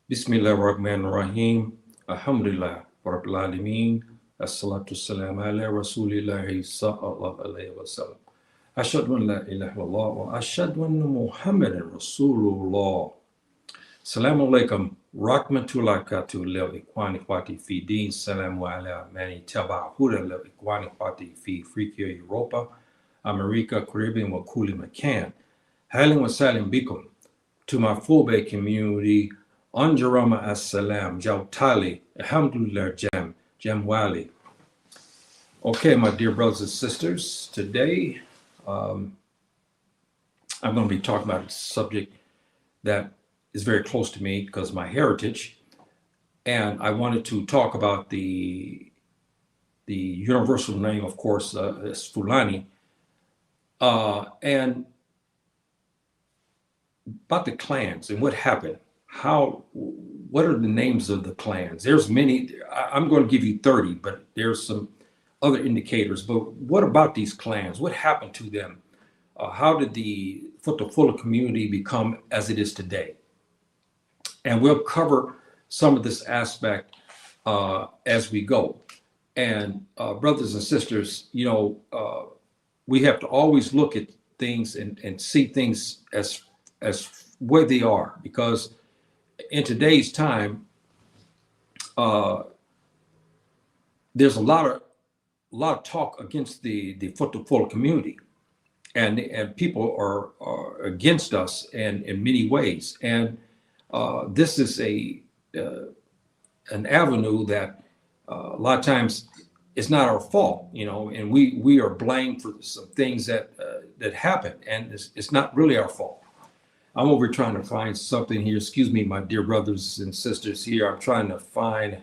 Bismillahirrahmanirrahim. Alhamdulillah. Rabbil Alameen. As-salatu salam ala Rasulillahi sallallahu alayhi wa sallam. Ashhadu an la ilaha illallah wa ashhadu anna Muhammadan Rasulullah. Assalamu alaikum. Rahmatullahi katu lil ikwani kwati fi din. Salamu ala mani tabahuda lil ikwani kwati fi Afrika, Europa, America, Caribbean, wa kuli makan. Hailing wa salim bikum to my Fulbe community. Anjarama as-salam, Jautali, Alhamdulillah, Jamwali. Okay, my dear brothers and sisters, today I'm going to be talking about a subject that is very close to me because of my heritage. And I wanted to talk about the universal name, of course, is Fulani. And about the clans and what happened. What are the names of the clans? There's many. I'm going to give you 30, but there's some other indicators. But what about these clans? What happened to them? How did the Fula community become as it is today? And we'll cover some of this aspect as we go. And brothers and sisters, we have to always look at things and see things as where they are, because in today's time, there's a lot of talk against the Fula community, and people are against us in many ways. And this is an avenue that a lot of times it's not our fault, and we are blamed for some things that happen, and it's not really our fault. I'm over trying to find something here. Excuse me, my dear brothers and sisters here. I'm trying to find,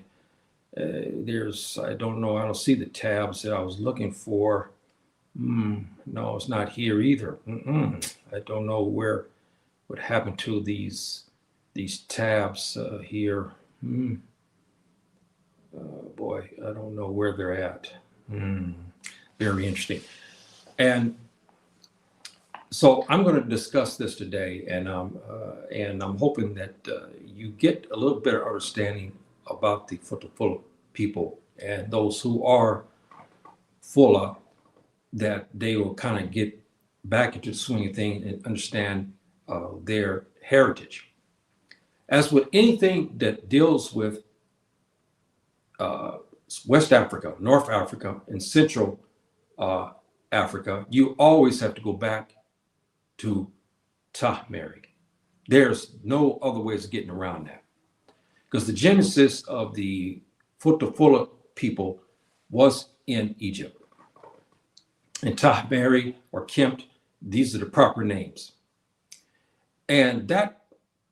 I don't know, I don't see the tabs that I was looking for. No, it's not here either. I don't know what happened to these tabs here. Boy, I don't know where they're at. Very interesting. And so I'm going to discuss this today, and I'm hoping that you get a little better understanding about the Fula people and those who are Fula, that they will kind of get back into the swing of things and understand their heritage. As with anything that deals with West Africa, North Africa, and Central Africa, you always have to go back to Ta-Meri. There's no other ways of getting around that, because the genesis of the Fula people was in Egypt. And Ta-Meri or Kempt, these are the proper names. And that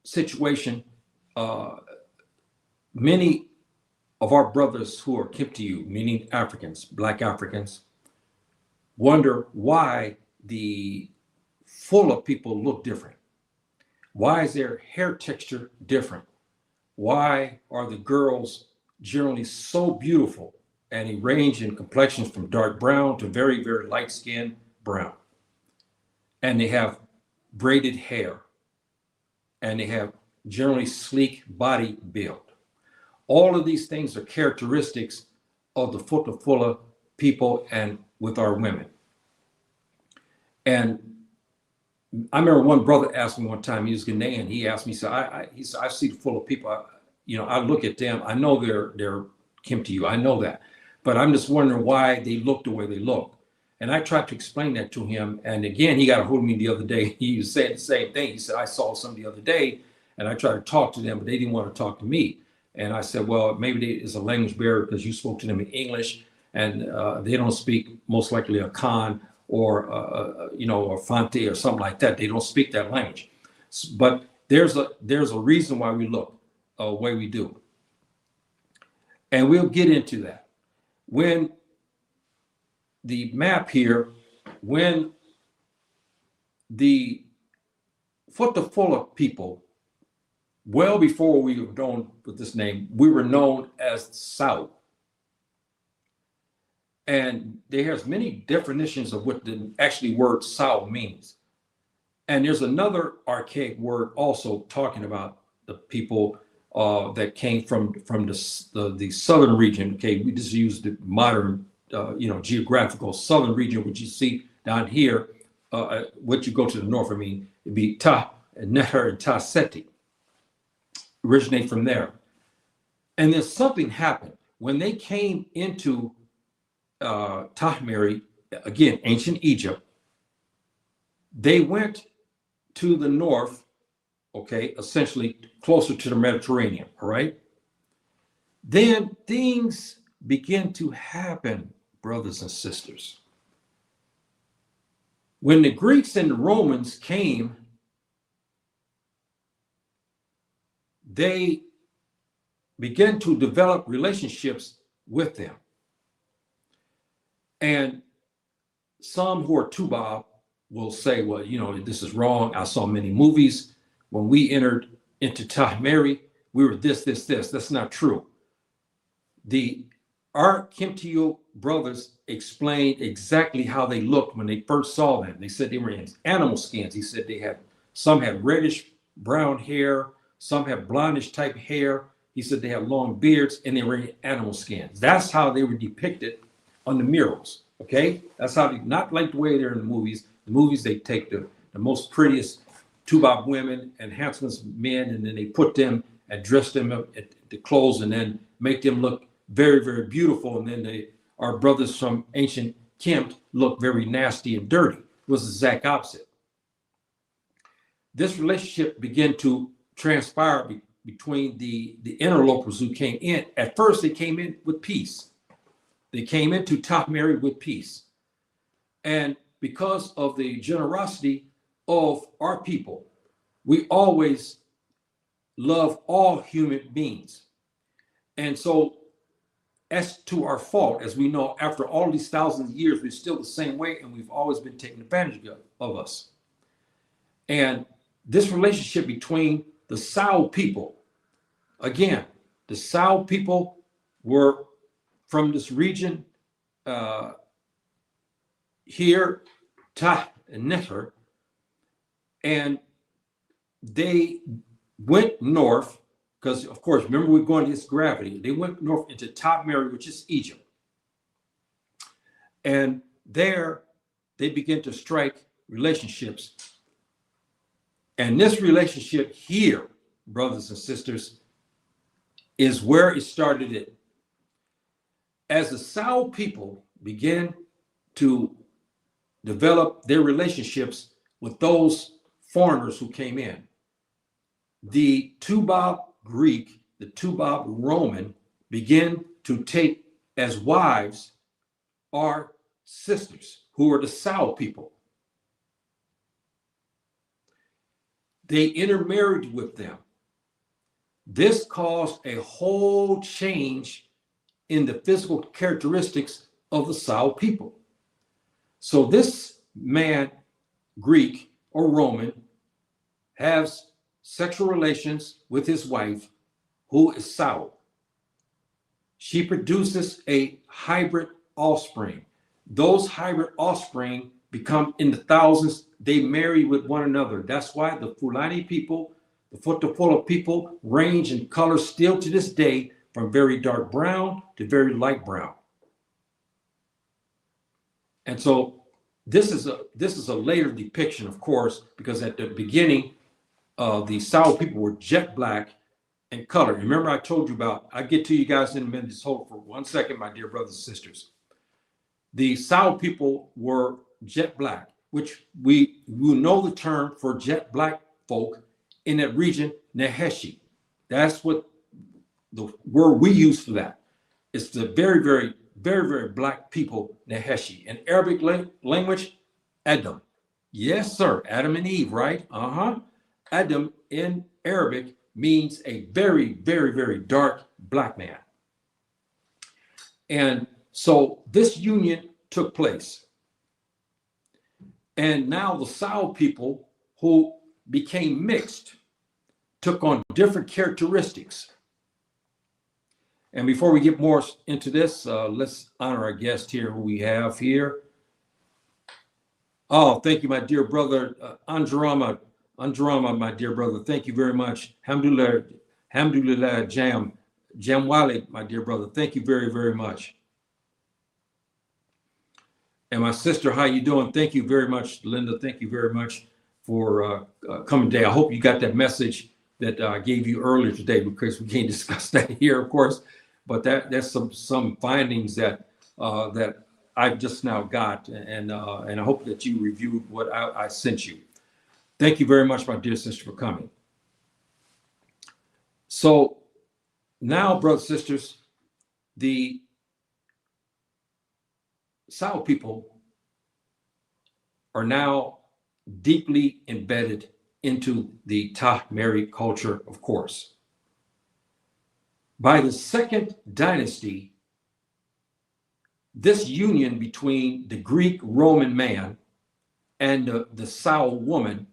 situation, many of our brothers who are Kemptiyu, meaning Africans, Black Africans, wonder why the Fula people look different. Why is their hair texture different? Why are the girls generally so beautiful, and they range in complexions from dark brown to very, very light skinned brown? And they have braided hair, and they have generally sleek body build. All of these things are characteristics of the Fula people and with our women. And I remember one brother asked me one time, he was Ghanaian. He asked me, he said, I see the Fula people. I look at them. I know they're Kemptiyu. I know that, but I'm just wondering why they look the way they look. And I tried to explain that to him. And again, he got a hold of me the other day. He was saying the same thing. He said, I saw some the other day, and I tried to talk to them, but they didn't want to talk to me. And I said, well, maybe it's a language barrier because you spoke to them in English, and they don't speak most likely a Khan or or Fanti or something like that. They don't speak that language. But there's a reason why we look the way we do. And we'll get into that. When the map here, when the Fula people, well before we were known with this name, we were known as Sau. And there's many definitions of what the actually word Sau means. And there's another archaic word also talking about the people that came from the southern region. Okay, we just use the modern, geographical southern region, which you see down here. What you go to the north, I mean, it'd be Ta and Neher and Ta Seti, originate from there. And then something happened when they came into Ta-Meri, again, ancient Egypt. They went to the north, okay, essentially closer to the Mediterranean, all right? Then things begin to happen, brothers and sisters. When the Greeks and the Romans came, they began to develop relationships with them. And some who are Tubab will say, well, this is wrong. I saw many movies. When we entered into Ta-Meri, we were this. That's not true. Our Kimtiyo brothers explained exactly how they looked when they first saw them. They said they were in animal skins. He said some had reddish brown hair, some had blondish type hair. He said they had long beards and they were in animal skins. That's how they were depicted on the murals. Okay, that's how not like the way they're in the movies. The movies, they take the most prettiest Tubab women and handsomest men, and then they put them and dress them up at the clothes and then make them look very, very beautiful. And then our brothers from ancient Kemt look very nasty and dirty. It was the exact opposite. This relationship began to transpire between the interlopers who came in. At first, they came in with peace. They came into Ta-Meri with peace. And because of the generosity of our people, we always love all human beings. And so, as to our fault, as we know, after all these thousands of years, we're still the same way, and we've always been taken advantage of us. And this relationship between the Sao people, again, the Sao people were from this region here, Ta and Neher, and they went north because, of course, remember we're going against gravity. They went north into Ta-Meri, which is Egypt. And there they began to strike relationships. And this relationship here, brothers and sisters, is where it started it. As the Sao people began to develop their relationships with those foreigners who came in, the Tubab Greek, the Tubab Roman began to take as wives our sisters who are the Sao people. They intermarried with them. This caused a whole change in the physical characteristics of the Sao people. So this man, Greek or Roman, has sexual relations with his wife, who is Sao. She produces a hybrid offspring. Those hybrid offspring become in the thousands. They marry with one another. That's why the Fulani people, the Fula people, range in color still to this day from very dark brown to very light brown. And so this is a later depiction, of course, because at the beginning, the Sao people were jet black in color. Remember, I told you about, I'll get to you guys in a minute. Just hold for 1 second, my dear brothers and sisters. The Sao people were jet black, which we know the term for jet black folk in that region, Neheshi. That's what the word we use for that. It's the very, very, very, very black people, Neheshi. In Arabic language, Adam. Yes, sir. Adam and Eve, right? Adam in Arabic means a very, very, very dark black man. And so this union took place. And now the Sao people who became mixed took on different characteristics. And before we get more into this, let's honor our guest here, who we have here. Oh, thank you, my dear brother, Anjarama, my dear brother. Thank you very much. Alhamdulillah. Alhamdulillah, Jamwale, my dear brother, thank you very, very much. And my sister, how you doing? Thank you very much, Linda. Thank you very much for coming today. I hope you got that message that I gave you earlier today, because we can't discuss that here, of course. But there's some findings that that I've just now got, and I hope that you reviewed what I sent you. Thank you very much, my dear sister, for coming. So now, brothers and sisters, the Sao people are now deeply embedded into the Ta-Meri culture, of course. By the second dynasty, this union between the Greek Roman man and the Sao woman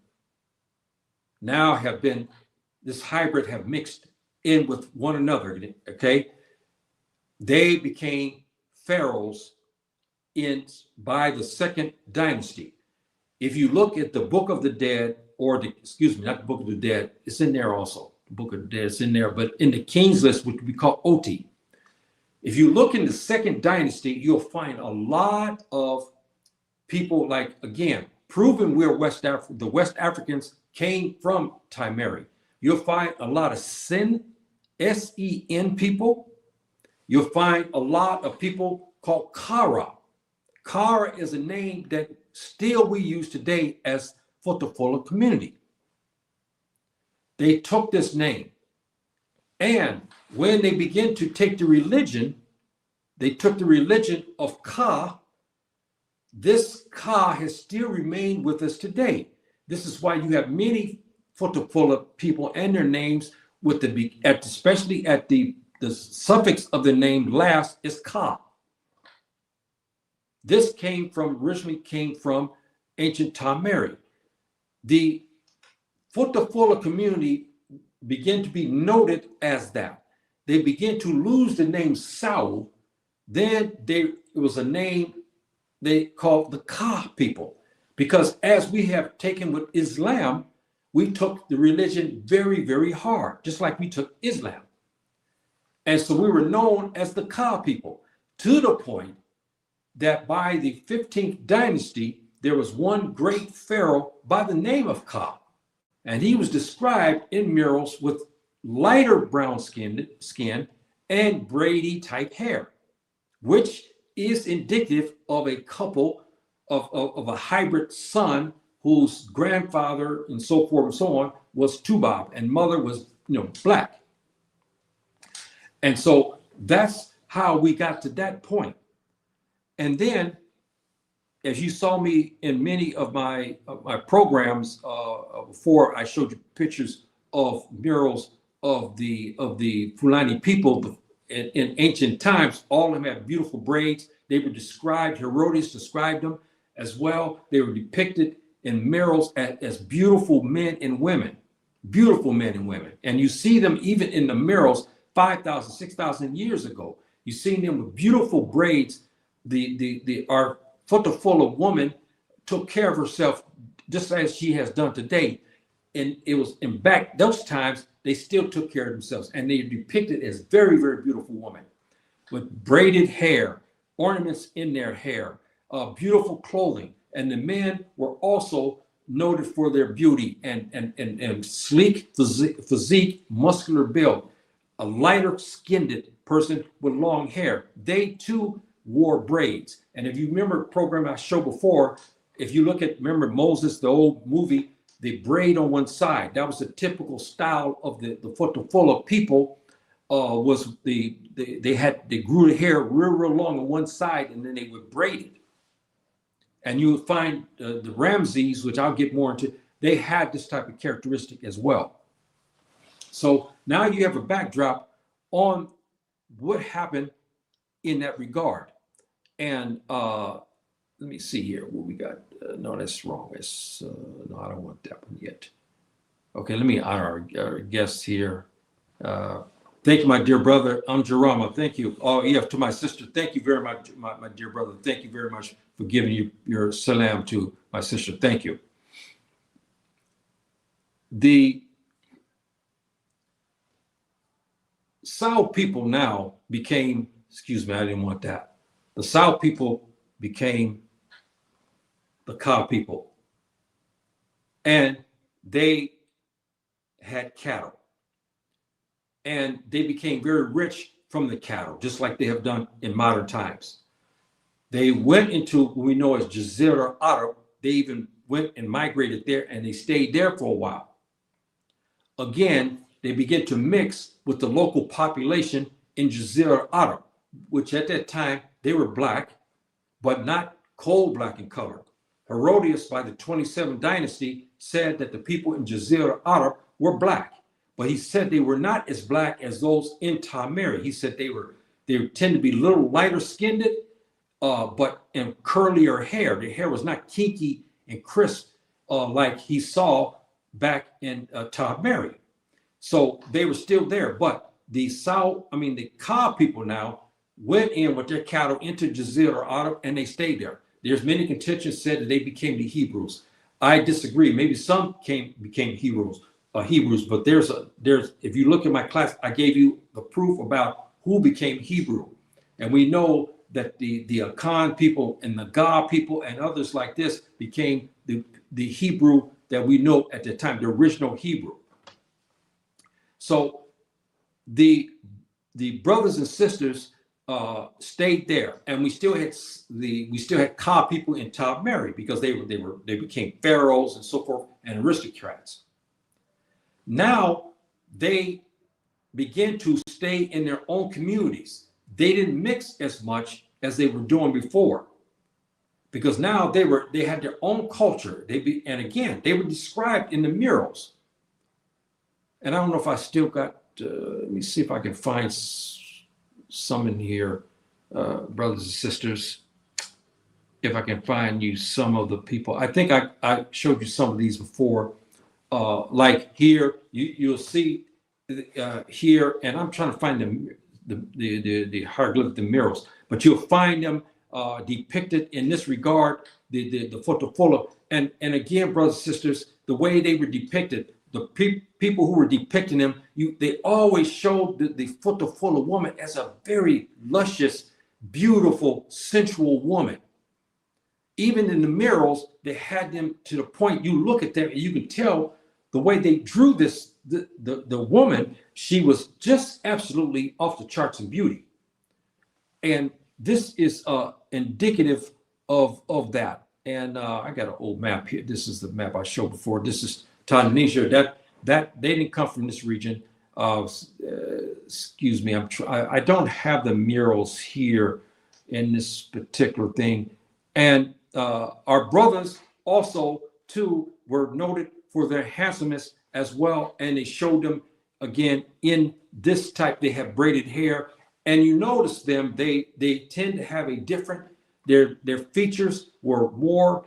now have been, this hybrid have mixed in with one another, okay? They became pharaohs by the second dynasty. If you look at the Book of the Dead, or excuse me, not the Book of the Dead, it's in there also. The Book of the Dead is in there, but in the King's List, which we call Oti. If you look in the second dynasty, you'll find a lot of people, like, again, proving we're the West Africans came from Ta-Meri. You'll find a lot of Sen, S-E-N people. You'll find a lot of people called Kara. Kara is a name that still we use today as for the Fula community. They took this name, and when they began to take the religion, they took the religion of Ka. This Ka has still remained with us today. This is why you have many Fula people and their names with especially at the suffix of the name last is Ka. This originally came from ancient Ta-Meri. The Fula community began to be noted as that. They began to lose the name Sao. Then it was a name they called the Ka people, because as we have taken with Islam, we took the religion very, very hard, just like we took Islam. And so we were known as the Ka people, to the point that by the 15th dynasty, there was one great pharaoh by the name of Ka. And he was described in murals with lighter brown skin and braidy type hair, which is indicative of a couple of a hybrid son whose grandfather and so forth and so on was Tubab, and mother was black. And so that's how we got to that point. And then, as you saw me in many of my programs before, I showed you pictures of murals of the Fulani people in ancient times. All of them had beautiful braids. They were described, Herodotus described them as well. They were depicted in murals as beautiful men and women, And you see them even in the murals 5,000, 6,000 years ago. You see them with beautiful braids. Our Fula woman took care of herself just as she has done today. And it was in back those times, they still took care of themselves, and they are depicted as very, very beautiful women with braided hair, ornaments in their hair, beautiful clothing. And the men were also noted for their beauty and sleek physique, muscular build, a lighter skinned person with long hair. They too wore braids. And if you remember a program I showed before, if you remember Moses, the old movie, the braid on one side, that was the typical style of the Fula people. They grew the hair real long on one side, and then they would braid it. And you would find the Ramses, which I'll get more into, they had this type of characteristic as well. So now you have a backdrop on what happened in that regard. And let me see here what we got. No, that's wrong. No, I don't want that one yet. Okay, let me honor our guests here. Thank you, my dear brother. I'm Jarama. Thank you. Oh, yeah, to my sister. Thank you very much, my dear brother. Thank you very much for giving your salam to my sister. Thank you. South people now became, excuse me, I didn't want that. The South people became the Ka people. And they had cattle. And they became very rich from the cattle, just like they have done in modern times. They went into what we know as Jazira Arab. They even went and migrated there, and they stayed there for a while. Again, they began to mix with the local population in Jazira Arab, which at that time they were black, but not coal black in color. Herodias, by the 27th dynasty, said that the people in Jazira Arab were black, but he said they were not as black as those in Ta-Meri. He said they tend to be a little lighter skinned, but in curlier hair. Their hair was not kinky and crisp like he saw back in Ta-Meri. So they were still there, but the Ka people now went in with their cattle into Jazira Arab, and they stayed there. There's many contentions said that they became the Hebrews. I disagree. Maybe some became Hebrews, but there's if you look at my class, I gave you the proof about who became Hebrew, and we know that the Akan people and the Ga people and others like this became the Hebrew that we know at the time, the original Hebrew. So the brothers and sisters stayed there, and we still had Ka people in Ta-Meri because they became pharaohs and so forth and aristocrats. Now they began to stay in their own communities. They didn't mix as much as they were doing before, because now they had their own culture. And again, they were described in the murals. And I don't know if I still got. Let me see if I can find some in here, brothers and sisters. If I can find you some of the people. I think I showed you some of these before. Like here, you'll see here, and I'm trying to find the hieroglyphic, the murals, but you'll find them depicted in this regard, the Fula. And again, brothers and sisters, the way they were depicted, the people who were depicting them, they always showed the Fula woman as a very luscious, beautiful, sensual woman. Even in the murals, they had them to the point you look at them and you can tell the way they drew this, the woman, she was just absolutely off the charts in beauty. And this is indicative of that. And I got an old map here. This is the map I showed before. This is Tunisia. That they didn't come from this region. Excuse me. I don't have the murals here in this particular thing. And our brothers also too were noted for their handsomeness as well, and they showed them again in this type. They have braided hair, and you notice them. They tend to have a different. Their features were more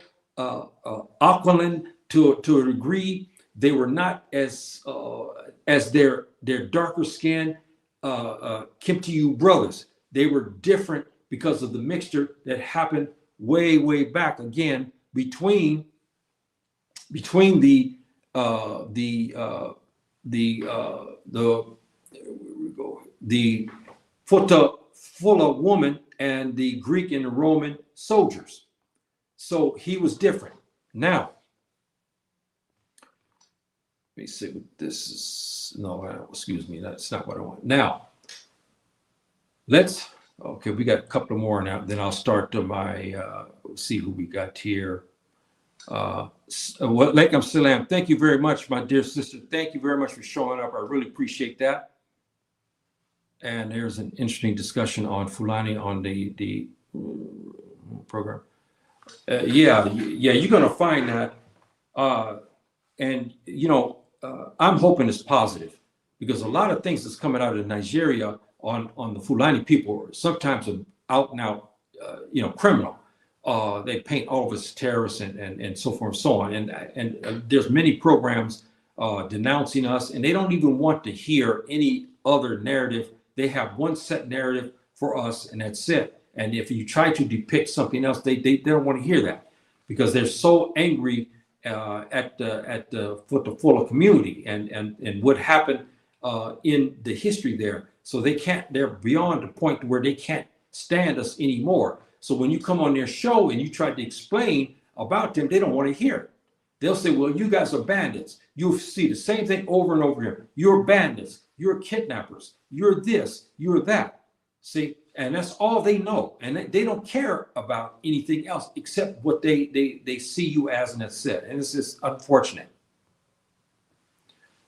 aquiline to a degree. They were not as their darker skin Kimtiyu brothers. They were different because of the mixture that happened way back again between the Fula woman and the Greek and the Roman soldiers. So he was different. Now, let me see what this is. No, excuse me, that's not what I want. Now, okay, we got a couple more now. Then I'll start to see who we got here. Laikam Salam, thank you very much, my dear sister. Thank you very much for showing up. I really appreciate that. And there's an interesting discussion on Fulani on the program. Yeah, you're going to find that. And, I'm hoping it's positive, because a lot of things that's coming out of Nigeria on the Fulani people are sometimes out and out, criminal. They paint all of us terrorists and so forth and so on. And there's many programs denouncing us, and they don't even want to hear any other narrative. They have one set narrative for us, and that's it. And if you try to depict something else, they don't want to hear that, because they're so angry at the Fula community and what happened in the history there. So they're beyond the point where they can't stand us anymore. So when you come on their show and you try to explain about them, they don't want to hear it. They'll say, well, you guys are bandits. You'll see the same thing over and over again. You're bandits. You're kidnappers. You're this. You're that. See, and that's all they know. And they don't care about anything else except what they see you as, and that's it. And it's just unfortunate.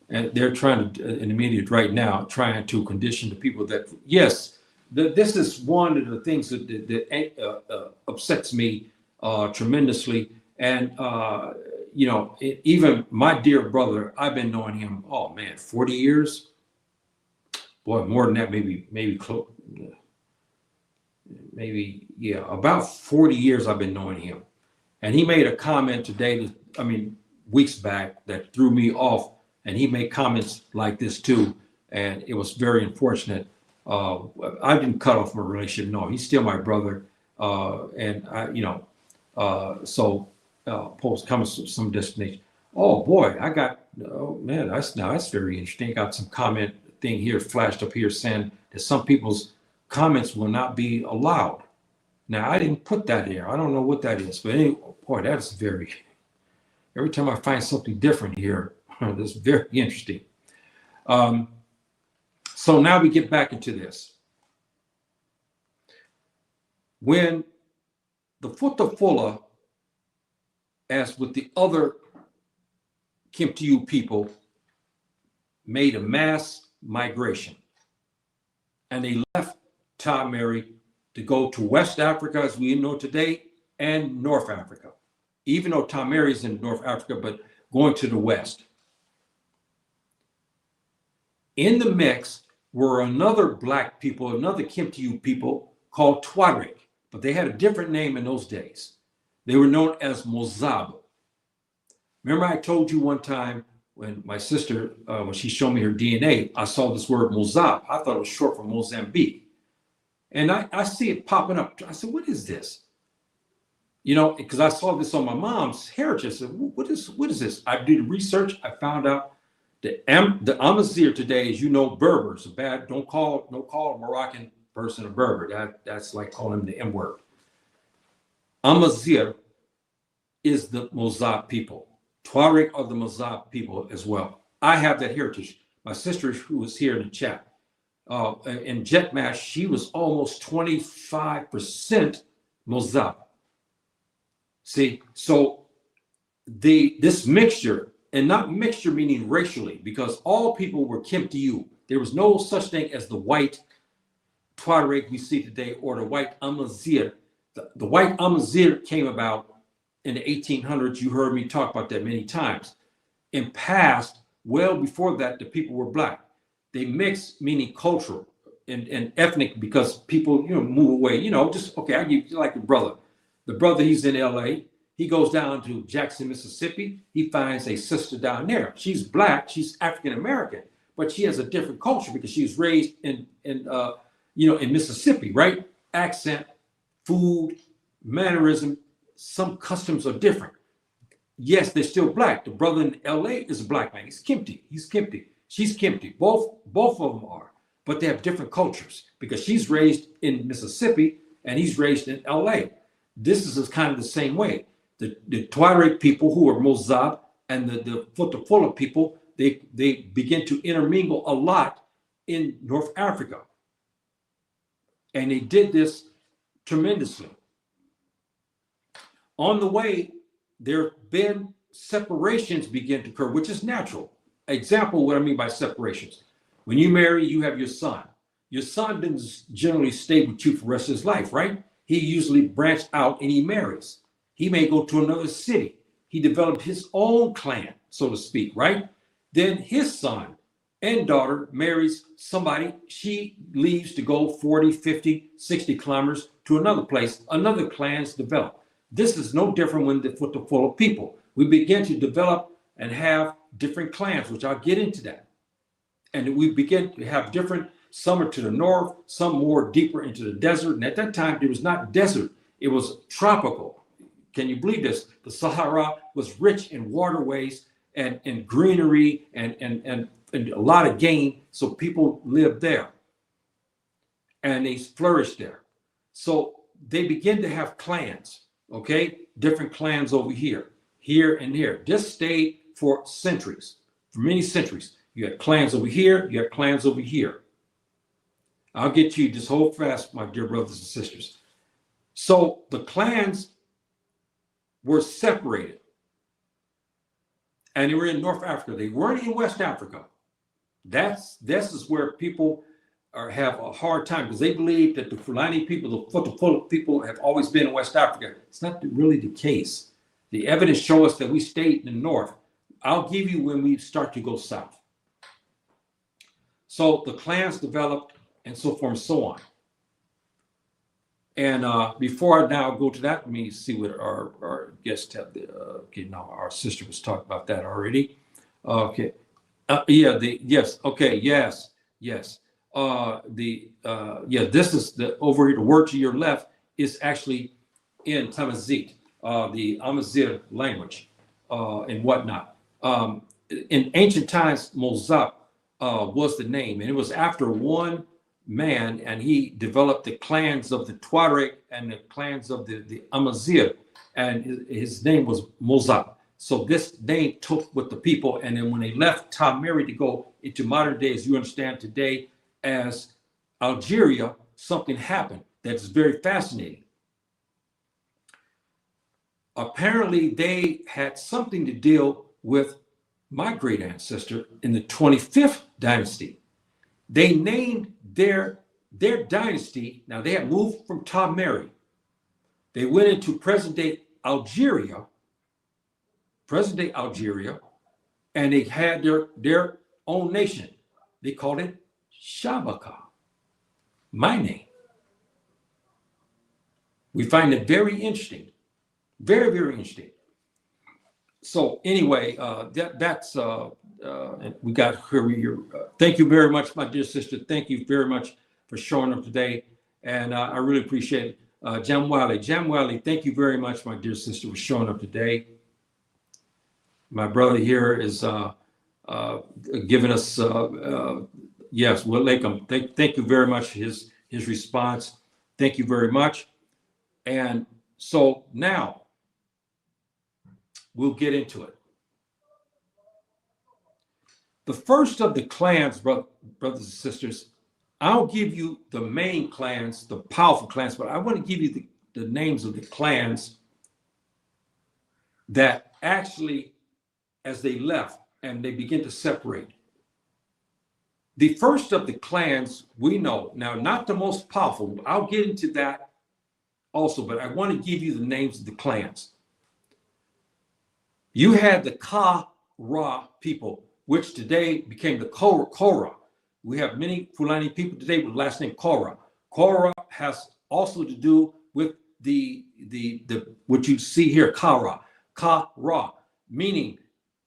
And they're trying to, in the media right now, trying to condition the people that, yes, this is one of the things that upsets me tremendously. And, even my dear brother, I've been knowing him, 40 years. Boy, more than that, maybe close. About 40 years I've been knowing him. And he made a comment today, weeks back, that threw me off. And he made comments like this too. And it was very unfortunate. I didn't cut off my relationship. No, he's still my brother. Post comments from some destination. Oh boy, that's very interesting. Got some comment thing here flashed up here saying that some people's comments will not be allowed. Now, I didn't put that there. I don't know what that is, but anyway, boy, that's every time I find something different here, that's very interesting. So now we get back into this. When the Fula, as with the other Kimtiu people, made a mass migration, and they left Ta-Meri to go to West Africa, as we know today, and North Africa. Even though Ta-Meri is in North Africa, but going to the West. In the mix were another black people, another Kimtiu people called Tuareg, but they had a different name in those days. They were known as Mozab. Remember I told you one time when my sister, when she showed me her DNA, I saw this word Mozab. I thought it was short for Mozambique. And I see it popping up. I said, what is this? Because I saw this on my mom's heritage. I said, what is this? I did research. I found out the Amazigh today is, Berbers. Don't call a Moroccan person a Berber. That's like calling them the M word. Amazigh is the Mozab people. Tuareg are the Mozab people as well. I have that heritage. My sister, who was here in the chat, in Jetmash, she was almost 25% Mozab. See, so this mixture, and not mixture meaning racially, because all people were Kimtiu. There was no such thing as the white Tuareg we see today or the white Amazigh. The white Amazigh came about in the 1800s. You heard me talk about that many times. In past, well before that, the people were black. They mixed, meaning cultural and ethnic, because people, move away. I give you like the brother. The brother, he's in LA. He goes down to Jackson, Mississippi. He finds a sister down there. She's black. She's African American, but she has a different culture because she was raised in Mississippi, right? Accent, food, mannerism, some customs are different. Yes, they're still black. The brother in LA is a black man. He's Kimti. She's Kimti. Both of them are, but they have different cultures because she's raised in Mississippi and he's raised in LA. This is kind of the same way. The Tuareg people who are Mozab and the Fula people, they begin to intermingle a lot in North Africa. And they did this tremendously. On the way, there have been separations begin to occur, which is natural. Example, what I mean by separations. When you marry, you have your son. Your son doesn't generally stay with you for the rest of his life, right? He usually branches out and he marries. He may go to another city. He developed his own clan, so to speak, right? Then his son and daughter marries somebody. She leaves to go 40, 50, 60 kilometers to another place. Another clan's developed. This is no different with the Fula people. We begin to develop and have different clans, which I'll get into that. And we begin to have different, some are to the north, some more deeper into the desert. And at that time, there was not desert, it was tropical. Can you believe this? The Sahara was rich in waterways and greenery and a lot of game. So people lived there. and they flourished there. So they begin to have clans, okay? Different clans over here, here and here. This stayed for centuries, for many centuries. You had clans over here, you had clans over here. I'll get to you just hold fast, my dear brothers and sisters. So the clans were separated, and they were in North Africa. They weren't in West Africa. This is where people have a hard time, because they believe that the Fulani people, the Fula people, have always been in West Africa. It's not really the case. The evidence shows us that we stayed in the north. I'll give you when we start to go south. So the clans developed, and so forth and so on. And before I now go to that, let me see what our guest had. Okay, now our sister was talking about that already. Okay, yes. Okay, yes. This is the over here. The word to your left is actually in Ta-Meri, the Amazigh language, and whatnot. In ancient times, Mozart was the name, and it was after one man, and he developed the clans of the Tuareg and the clans of the Amazigh, and his name was Mozart. So this name took with the people, and then when they left Ta-Meri to go into modern days, you understand today as Algeria, something happened that's very fascinating. Apparently, they had something to deal with my great ancestor in the 25th dynasty. They named their dynasty. Now they had moved from Ta-Meri. They went into present-day Algeria, and they had their own nation. They called it Shabaka, my name. We find it very interesting, very, very interesting. So anyway, that's we got here. Thank you very much, my dear sister. Thank you very much for showing up today, and I really appreciate it. Jamwali, thank you very much, my dear sister, for showing up today. My brother here is giving us yes, welcome. Thank you very much for his response. Thank you very much. And so now we'll get into it. The first of the clans, brothers and sisters, I'll give you the main clans, the powerful clans, but I want to give you the names of the clans that actually, as they left and they begin to separate. The first of the clans we know, now not the most powerful, I'll get into that also, but I want to give you the names of the clans. You had the Ka-Ra people, which today became the Kora. We have many Fulani people today with the last name Kora. Kora has also to do with the what you see here, Kara, meaning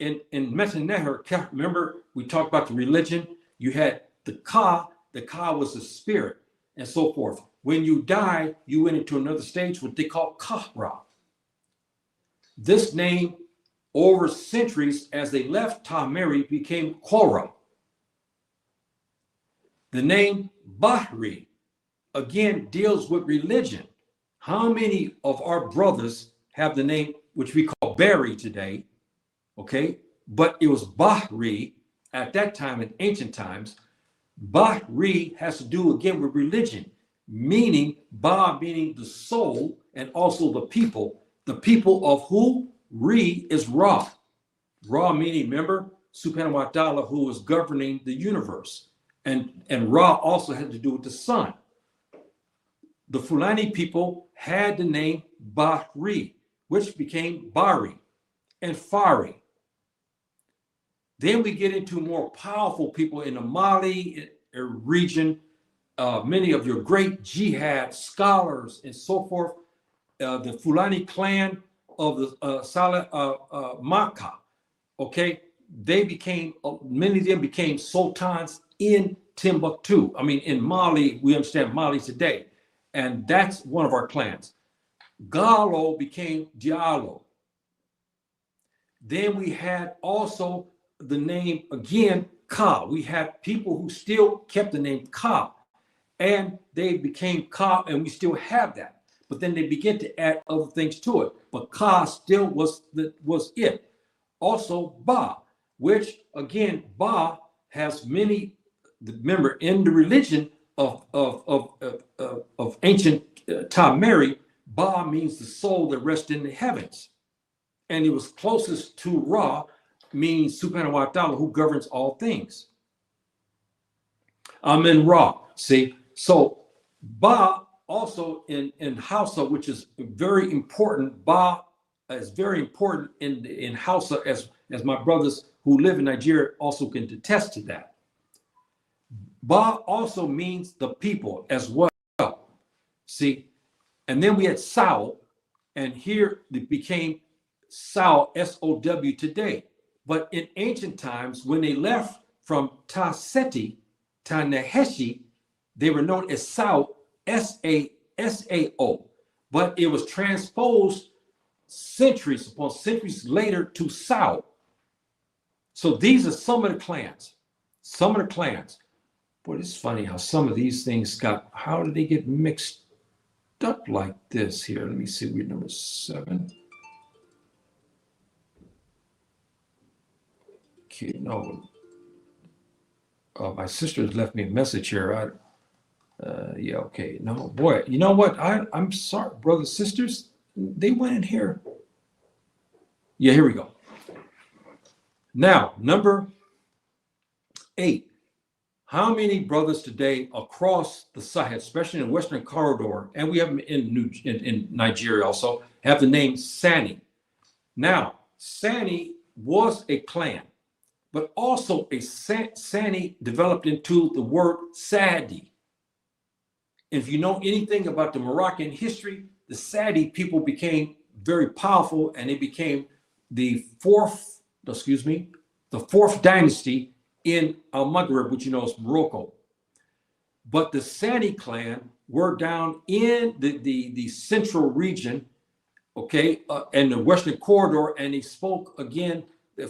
in Metaneher. Remember we talked about the religion. You had the Ka was the spirit, and so forth. When you die, you went into another stage, what they call Kahra. This name, over centuries, as they left Ta-Meri, became Kora. The name Bahri, again, deals with religion. How many of our brothers have the name, which we call Bari today, okay? But it was Bahri at that time, in ancient times. Bahri has to do, again, with religion, meaning Ba meaning the soul, and also the people of who? Re is Ra. Ra meaning, remember, Subhanahu wa ta'ala, who was governing the universe. And Ra also had to do with the sun. The Fulani people had the name Bahri, which became Bari and Fari. Then we get into more powerful people in the Mali region. Many of your great jihad scholars and so forth. The Fulani clan of the Saleh Makkah, okay? They became, many of them became sultans in Timbuktu. I mean, in Mali, we understand Mali today. And that's one of our clans. Gallo became Diallo. Then we had also the name, again, Ka. We had people who still kept the name Ka. and they became Ka, and we still have that. But then they began to add other things to it. But Ka still was it. Also Ba, which again, Ba has many. Remember, in the religion of ancient Ta-Meri, Ba means the soul that rests in the heavens, and it was closest to Ra, meaning Subhanahu wa Ta'ala, who governs all things. Amen Ra. See, so Ba also in Hausa, which is very important. Ba is very important in Hausa, as my brothers who live in Nigeria also can attest to that. Ba also means the people as well. See, and then we had Sao, and here it became Sao, S-O-W today. But in ancient times, when they left from Ta-Seti, Ta-Neheshi, they were known as Sao, S-A-S-A-O. But it was transposed centuries upon centuries later to Sao. So these are some of the clans. Some of the clans. Boy, it's funny how some of these things how did they get mixed up like this here? Let me see, we're number 7. Okay, no. My sister has left me a message here. Yeah, okay. No, boy, you know what? I'm sorry, brothers, sisters. They went in here. Yeah, here we go. Now, number 8. How many brothers today across the Sahel, especially in the Western Corridor, and we have them in Nigeria also, have the name Sani? Now, Sani was a clan, but also a Sani developed into the word Sadi. If you know anything about the Moroccan history, the Sadi people became very powerful, and they became the fourth dynasty in Al-Maghrib, which you know is Morocco. But the Sani clan were down in the central region, okay, and the Western Corridor, and they spoke again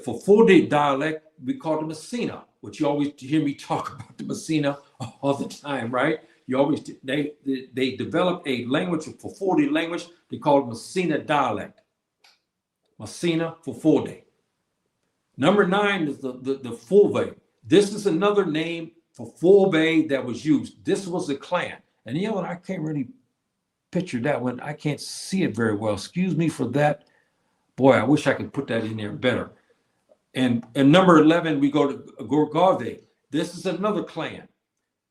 for Fulbe dialect. We called them Messina, which you always hear me talk about the Messina all the time, right? You always they developed a language for Fulbe language. They called it Messina dialect. Messina for Fulbe. Number 9 is the Fulbe. This is another name for Fulbe that was used. This was a clan. And you know what? I can't really picture that one. I can't see it very well. Excuse me for that. Boy, I wish I could put that in there better. And number 11, we go to Gorgave. This is another clan,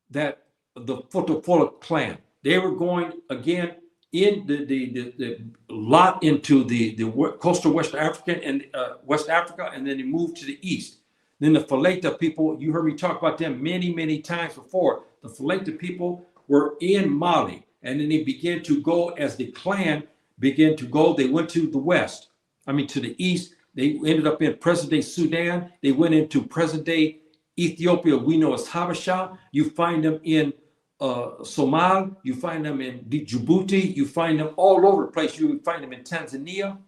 that the Fula clan. They were going again in the lot into the coastal West Africa and West Africa, and then they moved to the east. Then the Fuleta people, you heard me talk about them many times before. The Fuleta people were in Mali, and then they began to go as the clan began to go. They went to the west, to the east. They ended up in present-day Sudan. They went into present-day Ethiopia, we know as Habasha. You find them in Somal. You find them in Djibouti. You find them all over the place. You find them in Tanzania.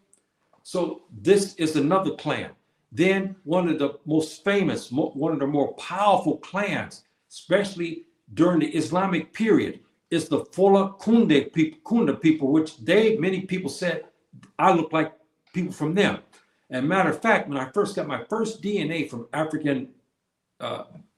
So this is another clan. Then one of the most famous, one of the more powerful clans, especially during the Islamic period, is the Fula Kunda people, which many people said, I look like people from them. And matter of fact, when I first got my first DNA from African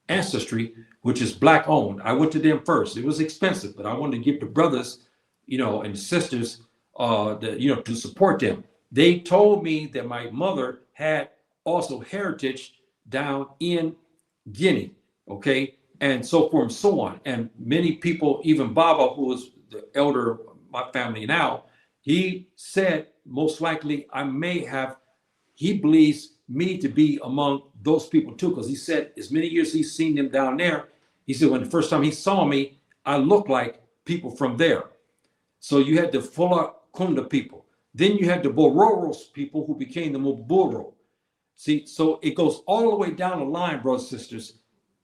ancestry, which is black owned, I went to them first. It was expensive, but I wanted to give the brothers, and sisters, to support them. They told me that my mother had also heritage down in Guinea, okay, and so forth and so on. And many people, even Baba, who is the elder of my family now, he said most likely he believes me to be among those people too, because he said as many years he's seen them down there, he said when the first time he saw me, I looked like people from there. So you had the Fula Kunda people. Then you had the Bororos people who became the Moboro. See, so it goes all the way down the line, brothers and sisters.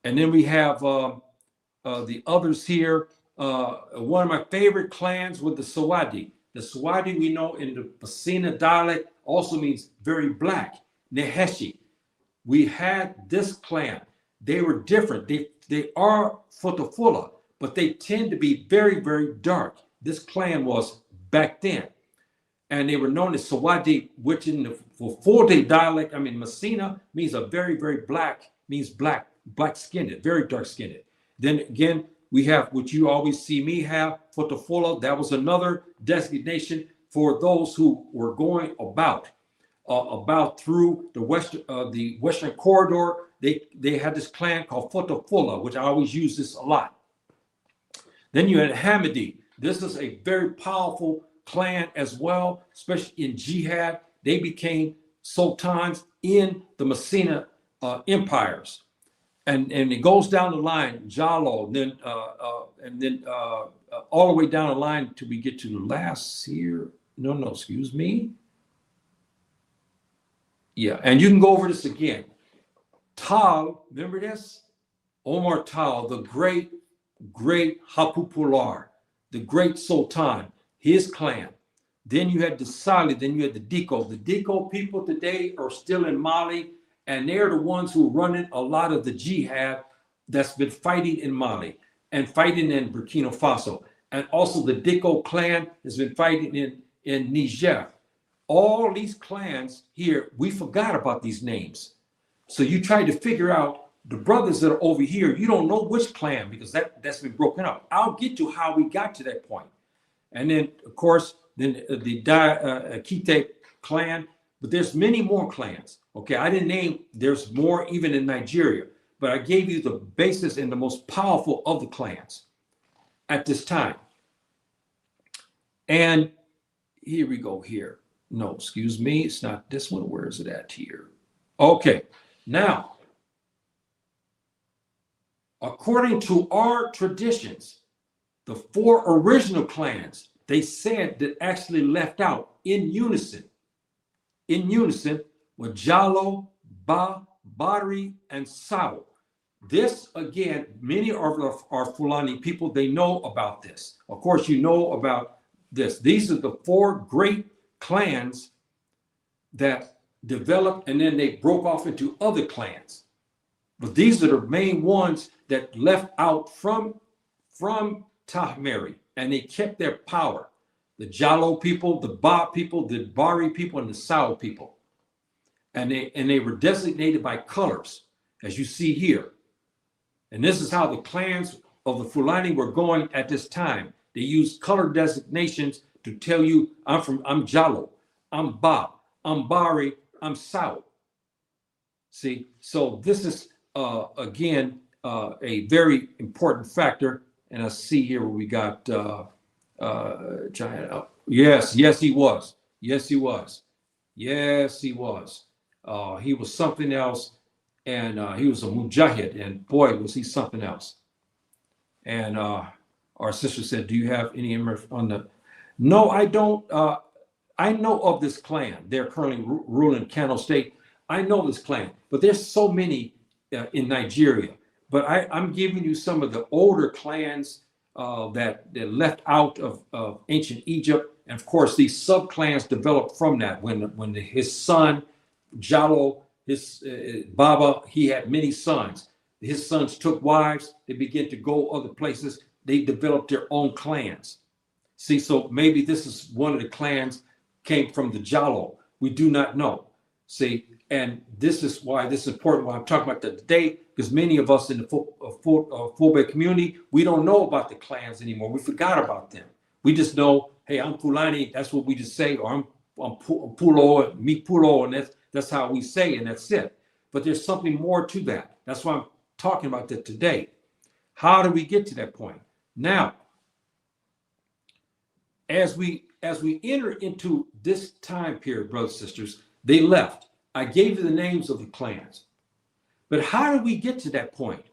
And then we have the others here. One of my favorite clans was the Swadi. The Swadi, we know in the Messina dialect, also means very black. Neheshi. We had this clan. They were different. They are Futafula, but they tend to be very, very dark. This clan was back then. And they were known as Sawadi, which in the Fulbe dialect, I mean, Messina means a very, very black, means black, black-skinned, very dark-skinned. Then again, we have what you always see me have, Fotofolo. That was another designation for those who were going about through the western corridor. They had this clan called Fotofula, which I always use this a lot. Then you had Hamidi. This is a very powerful clan as well, especially in jihad. They became sultans in the Messina empires. And it goes down the line, Jalo, and then all the way down the line until we get to the last here. No, excuse me. Yeah, and you can go over this again. Tal, remember this? Omar Tal, the great Hapupular, the great sultan, his clan. Then you had the Sali, then you had the Diko. The Diko people today are still in Mali, and they're the ones who are running a lot of the jihad that's been fighting in Mali and fighting in Burkina Faso. And also the Diko clan has been fighting in Niger. All these clans here, we forgot about these names. So you try to figure out the brothers that are over here, you don't know which clan because that's been broken up. I'll get to how we got to that point. And then, of course, then the Kite clan, but there's many more clans. Okay, I didn't name, there's more even in Nigeria, but I gave you the basis and the most powerful of the clans at this time. And here we go here. No, excuse me, it's not this one. Where is it at here? Okay, now, according to our traditions, the 4 original clans, they said that actually left out in unison with Jalo, Ba, Bari, and Sao. This, again, many of our Fulani people, they know about this. Of course, you know about this. These are the 4 great clans that developed and then they broke off into other clans. But these are the main ones that left out from Ta-Meri, and they kept their power. The Jalo people, the Ba people, the Bari people, and the Sao people. And they were designated by colors, as you see here. And this is how the clans of the Fulani were going at this time. They used color designations to tell you, I'm Jalo, I'm Ba, I'm Bari, I'm Sao. See, so this is, again, a very important factor. And I see here where we got Giant. Yes, he was. Yes, he was. Yes, he was. He was something else. And he was a mujahid. And boy, was he something else. And our sister said, do you have any on the... No, I don't. I know of this clan. They're currently ruling Kano State. I know this clan. But there's so many in Nigeria. But I'm giving you some of the older clans that left out of ancient Egypt. And of course, these sub-clans developed from that. When his son, Jalo, his Baba, he had many sons. His sons took wives. They began to go other places. They developed their own clans. See, so maybe this is one of the clans came from the Jalo. We do not know. See, and this is why this is important. Why I'm talking about that today, because many of us in the Fulbe community, we don't know about the clans anymore. We forgot about them. We just know, hey, I'm Fulani. That's what we just say, or I'm Pulo, me Pulo, and that's how we say, and that's it. But there's something more to that. That's why I'm talking about that today. How do we get to that point? Now, as we enter into this time period, brothers and sisters, they left. I gave you the names of the clans. But how did we get to that point?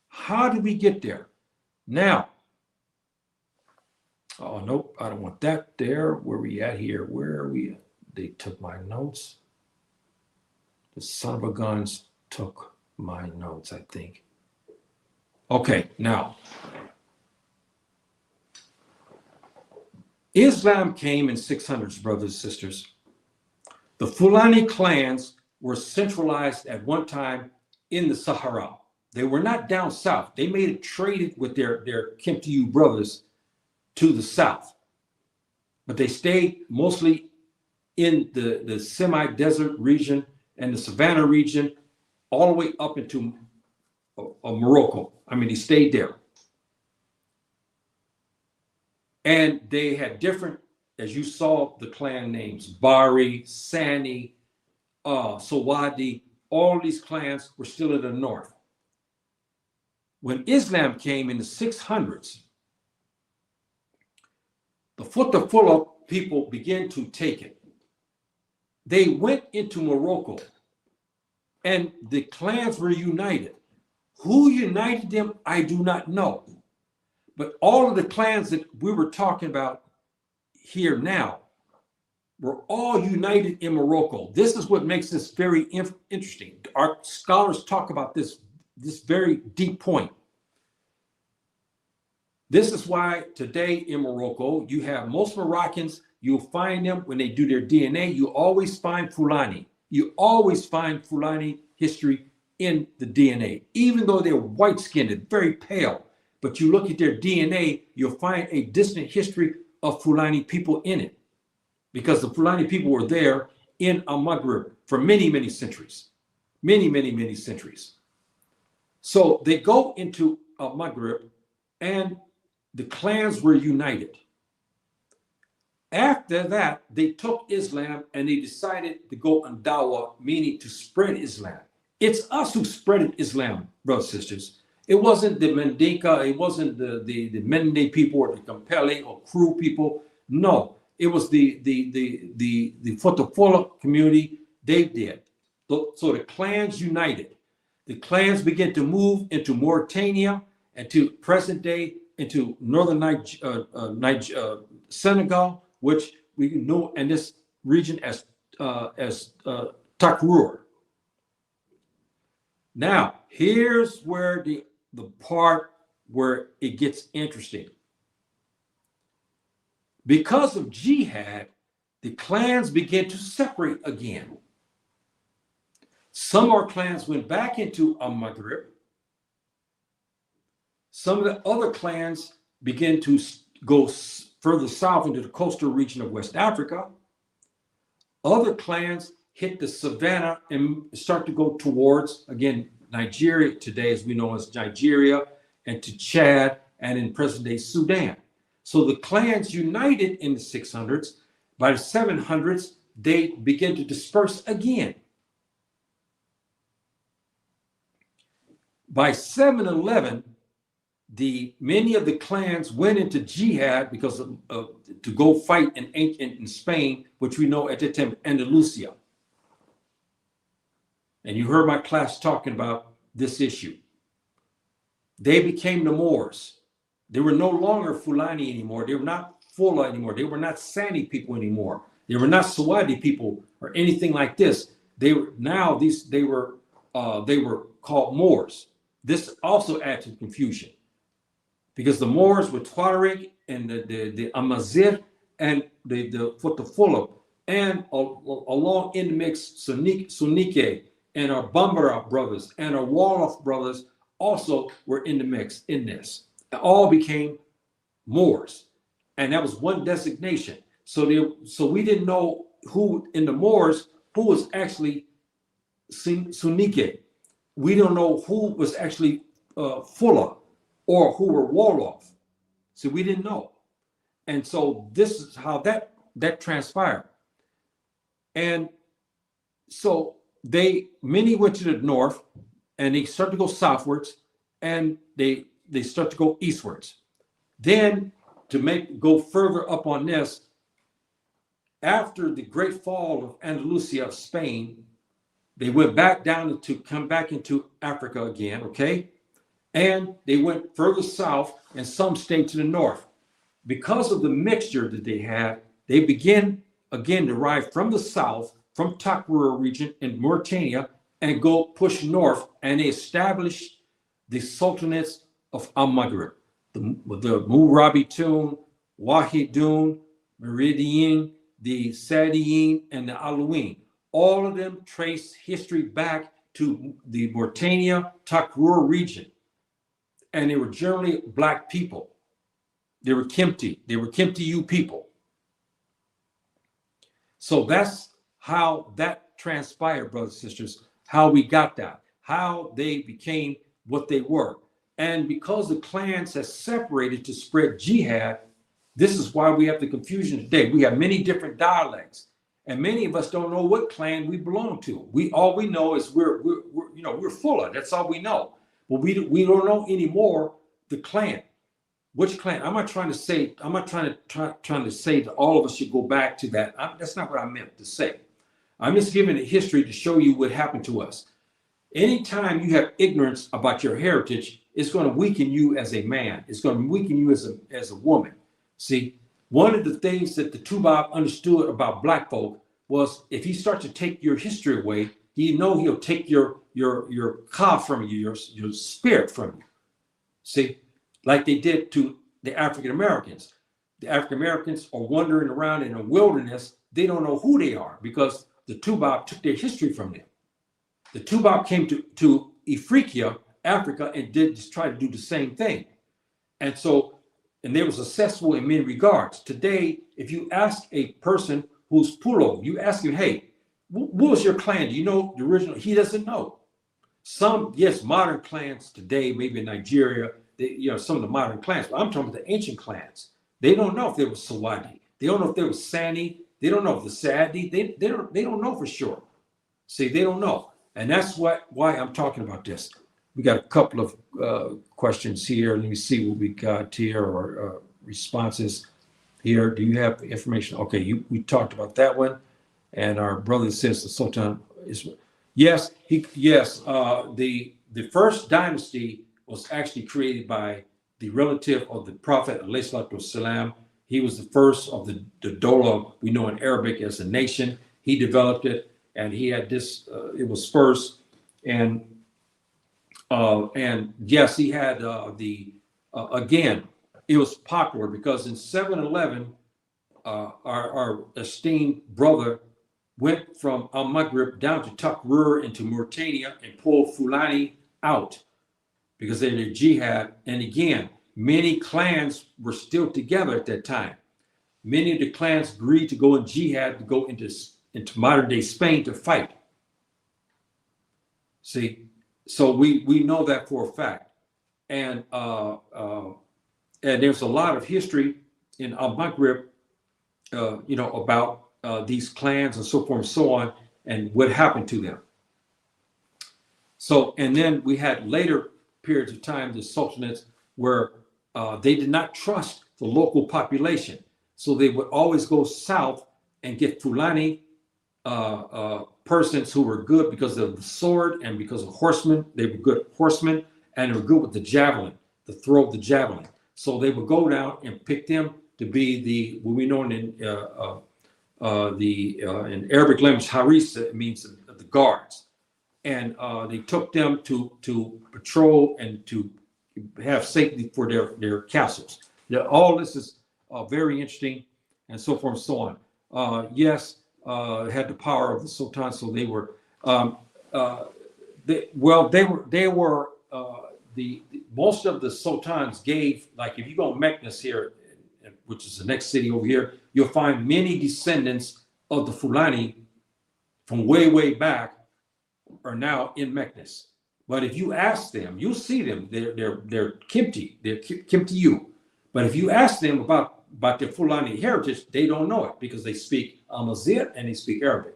How did we get there? Now, oh, nope, I don't want that there. Where are we at here? Where are we at? They took my notes. The son of a guns took my notes, I think. Okay, now. Islam came in 600s, brothers and sisters. The Fulani clans were centralized at one time in the Sahara. They were not down south. They made it traded with their Kemptiu brothers to the south. But they stayed mostly in the semi-desert region and the savannah region, all the way up into Morocco. I mean, they stayed there. And they had different, as you saw, the clan names, Bari, Sani, Sawadi, all these clans were still in the north. When Islam came in the 600s, the Fula people began to take it. They went into Morocco and the clans were united. Who united them, I do not know. But all of the clans that we were talking about here now were all united in Morocco. This is what makes this very interesting. Our scholars talk about this very deep point. This is why today in Morocco, you have most Moroccans, you'll find them when they do their DNA, you always find Fulani. You always find Fulani history in the DNA, even though they're white-skinned, very pale. But you look at their DNA, you'll find a distant history of Fulani people in it, because the Fulani people were there in Al-Maghrib for many, many centuries. Many, many, many centuries. So they go into Al-Maghrib and the clans were united. After that, they took Islam and they decided to go on dawah, meaning to spread Islam. It's us who spread Islam, brothers and sisters. It wasn't the Mendika, it wasn't the Mende people or the Kampeli or Kru people. No, it was the Fula community. They did. So the clans united. The clans began to move into Mauritania and to present day into northern Senegal, which we know in this region as Ta-Meri. Now, here's where the part where it gets interesting. Because of jihad, the clans began to separate again. Some of our clans went back into Al-Maghrib. Some of the other clans began to go further south into the coastal region of West Africa. Other clans hit the savannah and start to go towards, again, Nigeria today, as we know as Nigeria, and to Chad, and in present-day Sudan. So the clans united in the 600s. By the 700s, they began to disperse again. By 711, many of the clans went into jihad because to go fight in Spain, which we know at that time Andalusia. And you heard my class talking about this issue. They became the Moors. They were no longer Fulani anymore. They were not Fula anymore. They were not Sani people anymore. They were not Sawadi people or anything like this. They were called Moors. This also added to confusion, because the Moors were Tuareg and the Amazigh and the Fula, and along in the mix Sunike and our Bambara brothers and our Wolof brothers also were in the mix in this. It all became Moors, and that was one designation. So we didn't know who in the Moors who was actually Sunike. We don't know who was actually Fula or who were Wolof. So we didn't know. And so this is how that transpired. And so many went to the north and they start to go southwards, and they start to go eastwards. Then to go further up on this, after the great fall of Andalusia of Spain, they went back down to come back into Africa again, okay? And they went further south, and some stayed to the north. Because of the mixture that they had, they began again to arrive from the south, from Ta-Meri region in Mauritania, and go push north, and they established the sultanates of Al-Maghrib, the Murabitun, Wahidun, Meridian, the Sadiyin, and the Alawin. All of them trace history back to the Mauritania, Ta-Meri region, and they were generally black people. They were Kempti-U people. So that's how that transpired, brothers and sisters, how we got that, how they became what they were. And because the clans have separated to spread jihad, this is why we have the confusion today. We have many different dialects, and many of us don't know what clan we belong to. All we know is we're Fula. That's all we know. But we don't know anymore the clan. Which clan? I'm not trying to say that all of us should go back to that. That's not what I meant to say. I'm just giving a history to show you what happened to us. Anytime you have ignorance about your heritage, it's going to weaken you as a man. It's going to weaken you as a woman. See, one of the things that the Tubab understood about black folk was if he starts to take your history away, he'll take your ka from you, your spirit from you. See, like they did to the African Americans. The African Americans are wandering around in a wilderness. They don't know who they are because the Tubab took their history from them. The Tubab came to AFru-ika, Africa, and try to do the same thing. And they were successful in many regards. Today, if you ask a person who's Pulo, you ask him, hey, what was your clan? Do you know the original? He doesn't know. Some, yes, modern clans today, maybe in Nigeria, some of the modern clans, but I'm talking about the ancient clans. They don't know if they were Sawadi. They don't know if they were Sani. They don't know if the Sadi. They don't know for sure. See, they don't know. And that's why I'm talking about this. We got a couple of questions here. Let me see what we got here, or responses here. Do you have information? Okay, we talked about that one. And our brother says the Sultan is, yes. The first dynasty was actually created by the relative of the Prophet ﷺ. He was the first of the Dola we know in Arabic as a nation. He developed it, and he had this. It was first, and yes, he had again. It was popular because in 711, our esteemed brother went from Al-Maghrib down to Ta-Meri into Mauritania and pulled Fulani out because they did jihad. And again, many clans were still together at that time. Many of the clans agreed to go in jihad, to go into modern day Spain to fight. See, so we know that for a fact. And there's a lot of history in Al-Maghrib, about these clans and so forth and so on, and what happened to them. So, and then we had later periods of time, the sultanates, where they did not trust the local population. So they would always go south and get Fulani persons who were good because of the sword and because of horsemen. They were good horsemen, and they were good with the javelin, the throw of the javelin. So they would go down and pick them to be what we know in Arabic language, harissa, it means the guards. And they took them to patrol and to have safety for their castles. All this is very interesting, and so forth and so on. Yes, had the power of the Sultan, so they were. Most of the sultans gave, like if you go to Meknes here, which is the next city over here, you'll find many descendants of the Fulani from way back are now in Meknes. But if you ask them, you'll see them. They're Kempti-U. But if you ask them about their Fulani heritage, they don't know it because they speak Amazigh and they speak Arabic.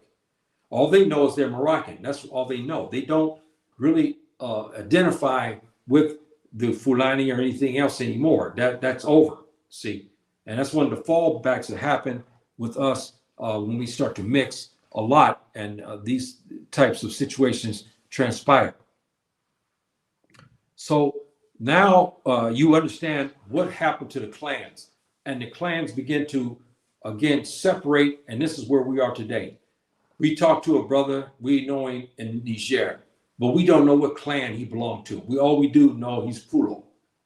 All they know is they're Moroccan. That's all they know. They don't really identify with the Fulani or anything else anymore. That's over. See, and that's one of the fallbacks that happen with us when we start to mix a lot, and these types of situations transpire. So now you understand what happened to the clans, and the clans begin to again separate, and this is where we are today. We talked to a brother, we know him in Niger, but we don't know what clan he belonged to. All we do know he's Fulo,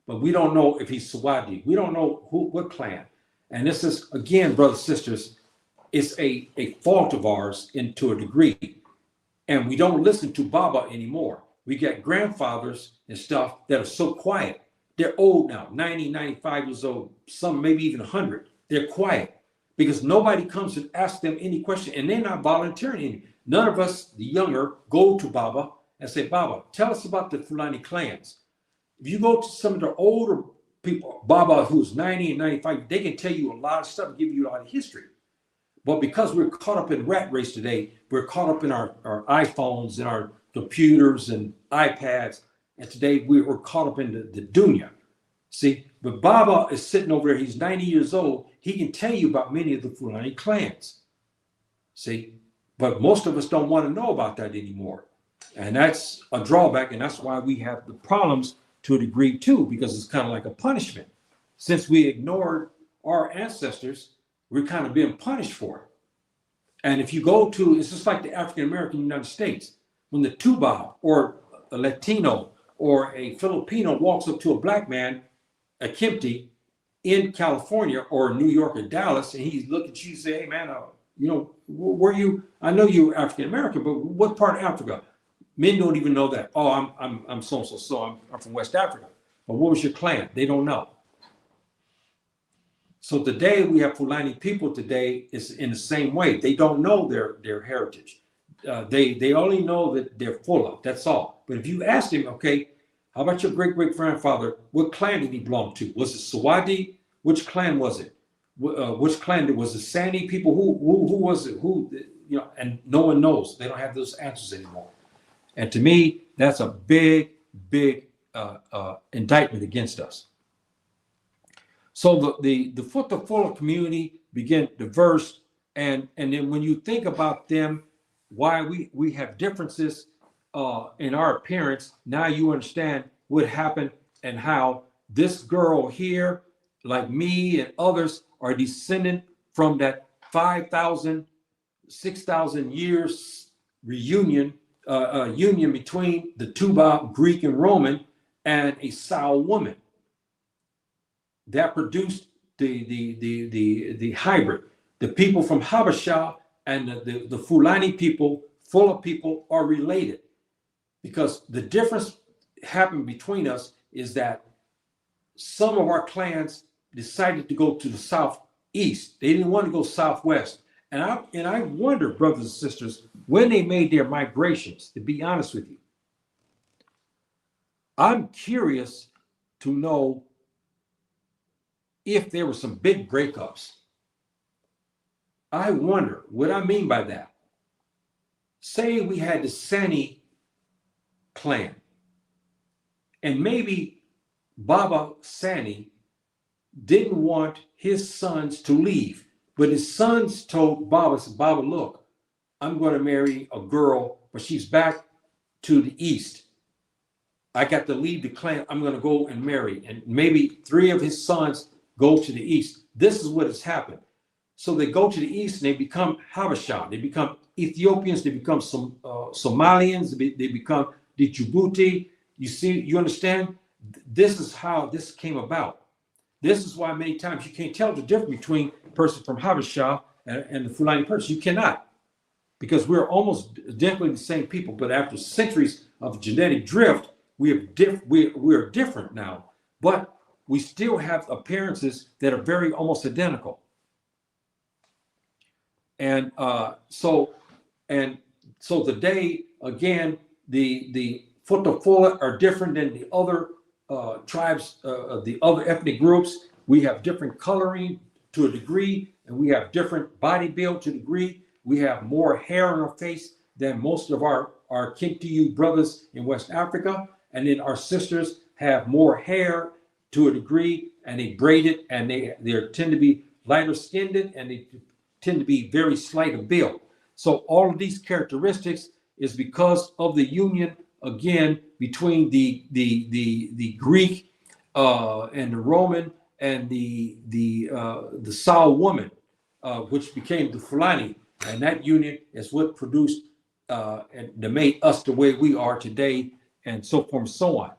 but we don't know if he's Sawadi. We don't know what clan. And this is, again, brothers and sisters, it's a fault of ours to a degree. And we don't listen to Baba anymore. We got grandfathers and stuff that are so quiet. They're old now, 90, 95 years old, some maybe even 100. They're quiet because nobody comes and asks them any question, and they're not volunteering any. None of us, the younger, go to Baba and say, Baba, tell us about the Fulani clans. If you go to some of the older people, Baba who's 90 and 95, they can tell you a lot of stuff and give you a lot of history. But because we're caught up in rat race today, we're caught up in our iPhones and our computers and iPads, and today we're caught up in the dunya. See, but Baba is sitting over there, he's 90 years old, he can tell you about many of the Fulani clans. See, but most of us don't want to know about that anymore. And that's a drawback, and that's why we have the problems to a degree too, because it's kind of like a punishment. Since we ignored our ancestors, we're kind of being punished for it. And if you go to, it's just like the African American United States, when the Tuba or a Latino or a Filipino walks up to a black man, a Kempty, in California or New York or Dallas, and he's looking at you and say, hey man, where you, I know you're African American, but what part of Africa? Men don't even know that. Oh, I'm so I'm from West Africa. But what was your clan? They don't know. So today we have Fulani people today is in the same way. They don't know their heritage. They only know that they're Fula. That's all. But if you ask them, okay, how about your great-great-grandfather? What clan did he belong to? Was it Sawadi? Which clan was it? Which clan was it? Sani people? Who was it? And no one knows. They don't have those answers anymore. And to me, that's a big indictment against us. So the Fula community began diverse, and then when you think about them, why we have differences in our appearance, now you understand what happened and how this girl here, like me and others, are descendant from that 5,000, 6,000 years union between the Tuba, Greek and Roman, and a Sao woman that produced the hybrid. The people from Habasha and the Fulani people, Fula people, are related, because the difference happened between us is that some of our clans decided to go to the southeast. They didn't want to go southwest. And I wonder, brothers and sisters, when they made their migrations, to be honest with you, I'm curious to know if there were some big breakups. I wonder what I mean by that. Say we had the Sani clan, and maybe Baba Sani didn't want his sons to leave, but his sons told Baba, said, Baba, look, I'm going to marry a girl, but she's back to the east. I got to leave the clan. I'm going to go and marry. And maybe 3 of his sons go to the east. This is what has happened. So they go to the east and they become Habasha. They become Ethiopians. They become some Somalians. They become the Djibouti. You see, you understand? This is how this came about. This is why many times you can't tell the difference between a person from Habasha and the Fulani person. You cannot, because we're almost definitely the same people. But after centuries of genetic drift, we're different now. But we still have appearances that are very almost identical. And so today, again, the Fula are different than the other tribes, the other ethnic groups. We have different coloring to a degree, and we have different body build to a degree. We have more hair on our face than most of our Kintu brothers in West Africa. And then our sisters have more hair to a degree, and they braid it, and they tend to be lighter skinned, and they tend to be very slight of build. So all of these characteristics is because of the union, again, between the Greek and the Roman and the Sao woman, which became the Fulani, and that union is what produced and that made us the way we are today, and so forth and so on.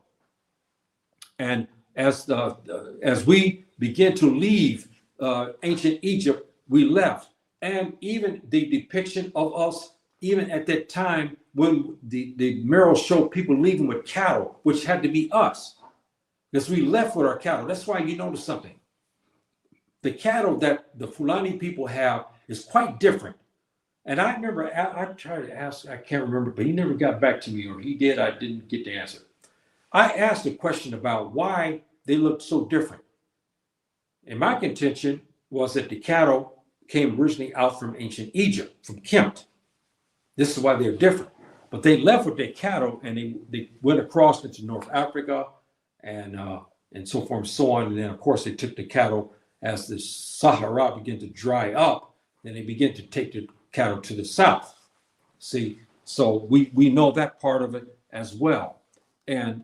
And as we begin to leave ancient Egypt, we left, and even the depiction of us even at that time when the mural showed people leaving with cattle, which had to be us, because we left with our cattle. That's why you notice something. The cattle that the Fulani people have is quite different. And I remember I tried to ask, I can't remember, but he never got back to me, or he did, I didn't get the answer. I asked a question about why they looked so different. And my contention was that the cattle came originally out from ancient Egypt, from Kemet. This is why they're different. But they left with their cattle and they went across into North Africa and so forth and so on. And then, of course, they took the cattle as the Sahara began to dry up, then they began to take the cattle to the south. See, so we know that part of it as well. And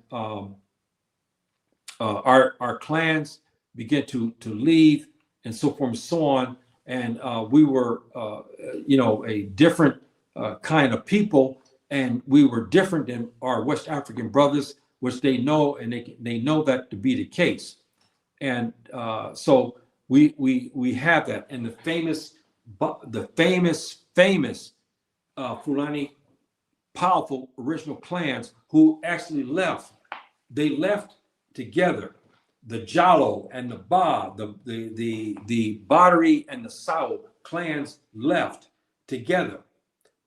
our clans began to leave and so forth and so on. And we were, a different kind of people, and we were different than our West African brothers, which they know, and they know that to be the case. And so we have that. And the famous Fulani powerful original clans who actually left. They left together. The Jalo and the Ba, the Badari and the Sao clans left together,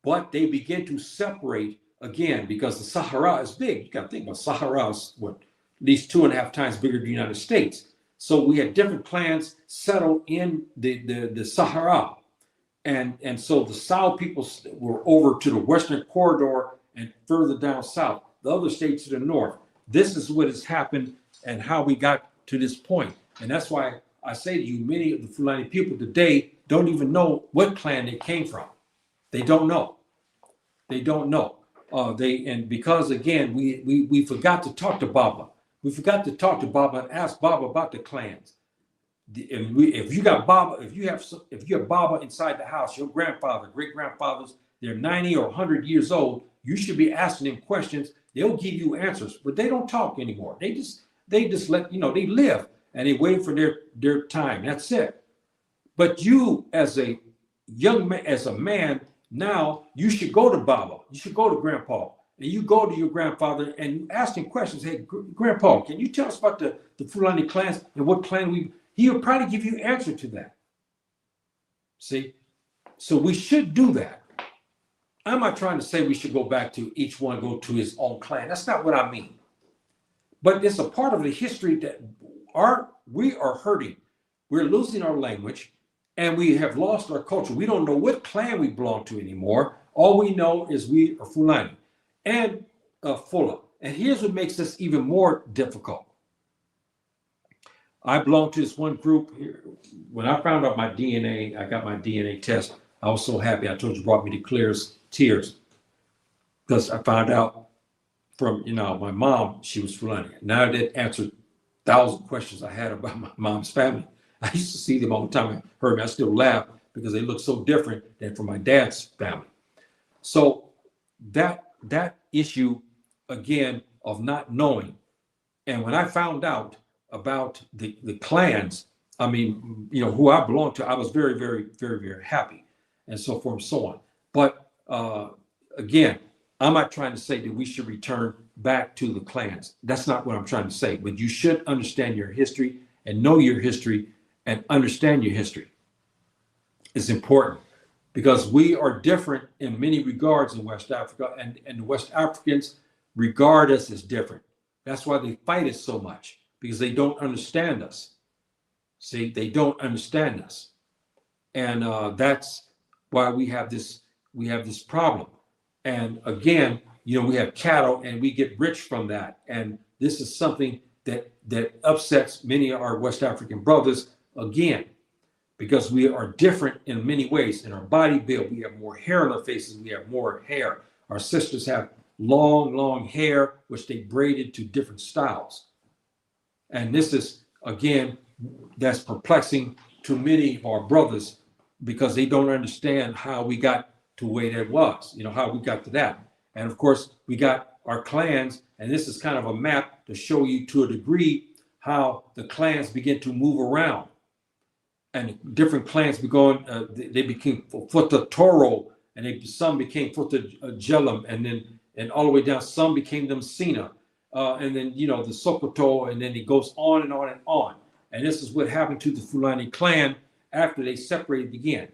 but they began to separate again because the Sahara is big. You got to think about Sahara is at least 2.5 times bigger than the United States. So we had different clans settled in the Sahara, and so the Sao people were over to the Western corridor and further down south. The other states to the north. This is what has happened and how we got to this point. And that's why I say to you, many of the Fulani people today don't even know what clan they came from. They don't know. They don't know. Because again, we forgot to talk to Baba. We forgot to talk to Baba and ask Baba about the clans. If you got Baba, if you have Baba inside the house, your grandfather, great grandfathers, they're 90 or 100 years old. You should be asking them questions. They'll give you answers, but they don't talk anymore. They just let they live and they wait for their time. That's it. But you, as a young man, as a man, now you should go to Baba. You should go to Grandpa, and you go to your grandfather and you ask him questions. Hey, Grandpa, can you tell us about the Fulani clans and what clan He'll probably give you answer to that. See, so we should do that. I'm not trying to say we should go back to each one go to his own clan. That's not what I mean. But it's a part of the history that we are hurting. We're losing our language and we have lost our culture. We don't know what clan we belong to anymore. All we know is we are Fulani and Fula. And here's what makes this even more difficult. I belong to this one group. When I found out my DNA, I got my DNA test. I was so happy. I told you, brought me to clearest tears because I found out from my mom, she was Fulani. Now that answered 1,000 questions I had about my mom's family. I used to see them all the time. I heard me. I still laugh because they look so different than from my dad's family. So that issue again of not knowing, and when I found out about the clans, I mean, who I belong to, I was very, very, very, very happy, and so forth and so on. But again, I'm not trying to say that we should return back to the clans. That's not what I'm trying to say. But you should understand your history and know your history and understand your history. It's important because we are different in many regards in West Africa, and the West Africans regard us as different. That's why they fight us so much, because they don't understand us. See, they don't understand us. And that's why we have this problem. And again, we have cattle and we get rich from that. And this is something that upsets many of our West African brothers again, because we are different in many ways. In our body build, we have more hair on our faces, we have more hair. Our sisters have long hair, which they braided to different styles. And this is, again, that's perplexing to many of our brothers because they don't understand how we got to the way that was, how we got to that. And of course, we got our clans, and this is kind of a map to show you to a degree how the clans begin to move around. And different clans they became Futa Toro and some became Jelam, and all the way down, some became them Sina, and then the Sokoto, and then it goes on and on and on. And this is what happened to the Fulani clan after they separated again.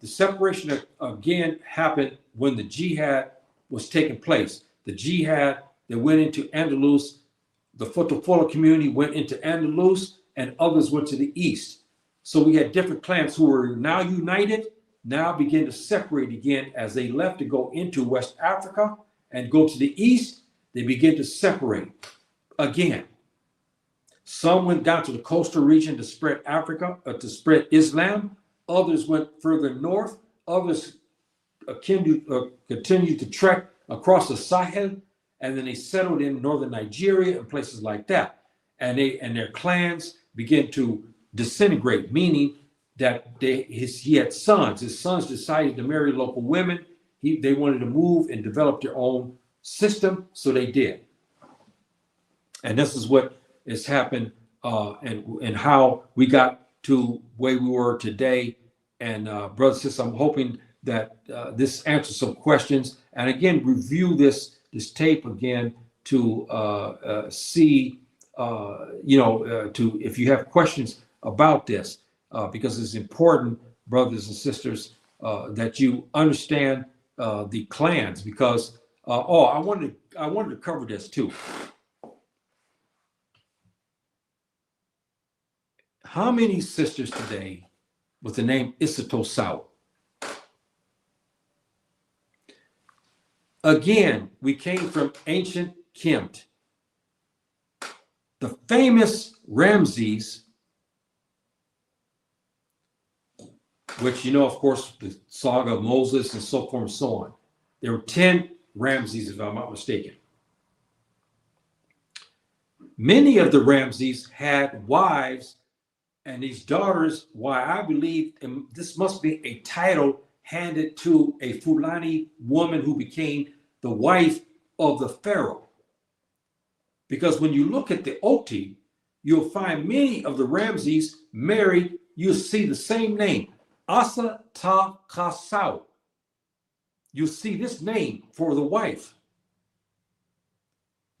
The separation again happened when the jihad was taking place. The jihad that went into Andalus, the Fula community went into Andalus, and others went to the east. So we had different clans who were now united, now begin to separate again as they left to go into West Africa and go to the east. They begin to separate again. Some went down to the coastal region to spread Africa, to spread Islam. Others went further north. Others continued to trek across the Sahel, and then they settled in northern Nigeria and places like that. And their clans began to disintegrate, meaning that he had sons. His sons decided to marry local women. They wanted to move and develop their own system, so they did. And this is what has happened, and how we got to where we were today. And brothers and sisters, I'm hoping that this answers some questions. And again, review this tape again to see, to if you have questions about this, because it's important, brothers and sisters, that you understand the clans. Because I wanted to cover this too. How many sisters today with the name Isato Sau? Again, we came from ancient Kemt. The famous Ramses, which of course, the saga of Moses and so forth and so on. There were 10 Ramses, if I'm not mistaken. Many of the Ramses had wives, and these daughters, why I believe, and this must be a title handed to a Fulani woman who became the wife of the pharaoh. Because when you look at the Oti, you'll find many of the Ramses married, you'll see the same name, Asa Ta Kasau. You'll see this name for the wife.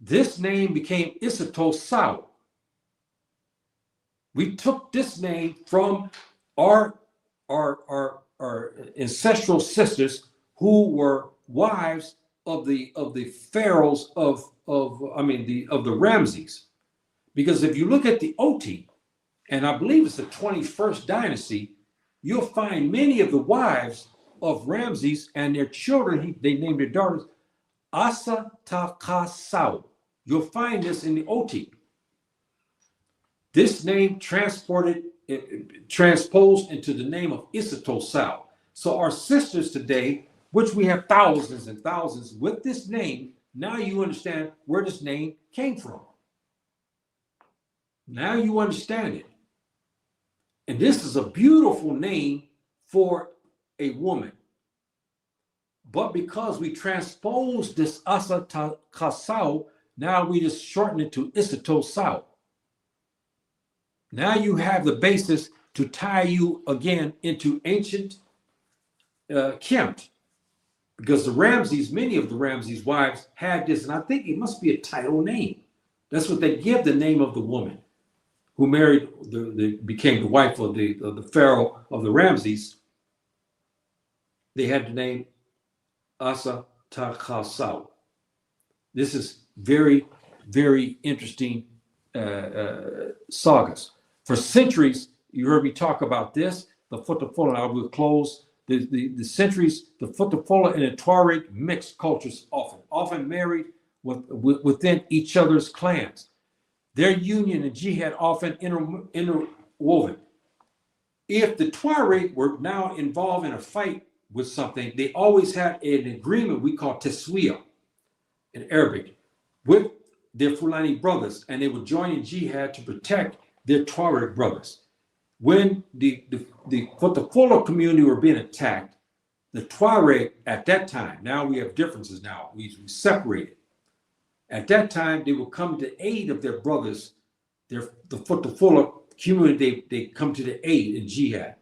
This name became Isato Sau. We took this name from our ancestral sisters who were wives of the pharaohs of the Ramses. Because if you look at the Oti, and I believe it's the 21st dynasty, you'll find many of the wives of Ramses and their children, they named their daughters Asa Ta Kasau. You'll find this in the Oti. This name transposed into the name of Isato Sau. So our sisters today, which we have thousands and thousands with this name, now you understand where this name came from. Now you understand it. And this is a beautiful name for a woman. But because we transposed this Asa Ta Kasau, now we just shorten it to Isato Sau. Now you have the basis to tie you again into ancient Kemt. Because the Ramses, many of the Ramses' wives had this, and I think it must be a title name. That's what they give the name of the woman who married, became the wife of the pharaoh of the Ramses. They had the name Asa Ta Kasau. This is very, very interesting sagas. For centuries, you heard me talk about this, the Fula, and I will close. The centuries, the Fula and the Tuareg mixed cultures often married within each other's clans. Their union and jihad often interwoven. If the Tuareg were now involved in a fight with something, they always had an agreement we call teswiya in Arabic with their Fulani brothers, and they would join in jihad to protect their Tuareg brothers. When the Fula community were being attacked, the Tuareg at that time, now we have differences now, we separated. At that time, they would come to the aid of their brothers, the Fula community, they come to the aid in jihad.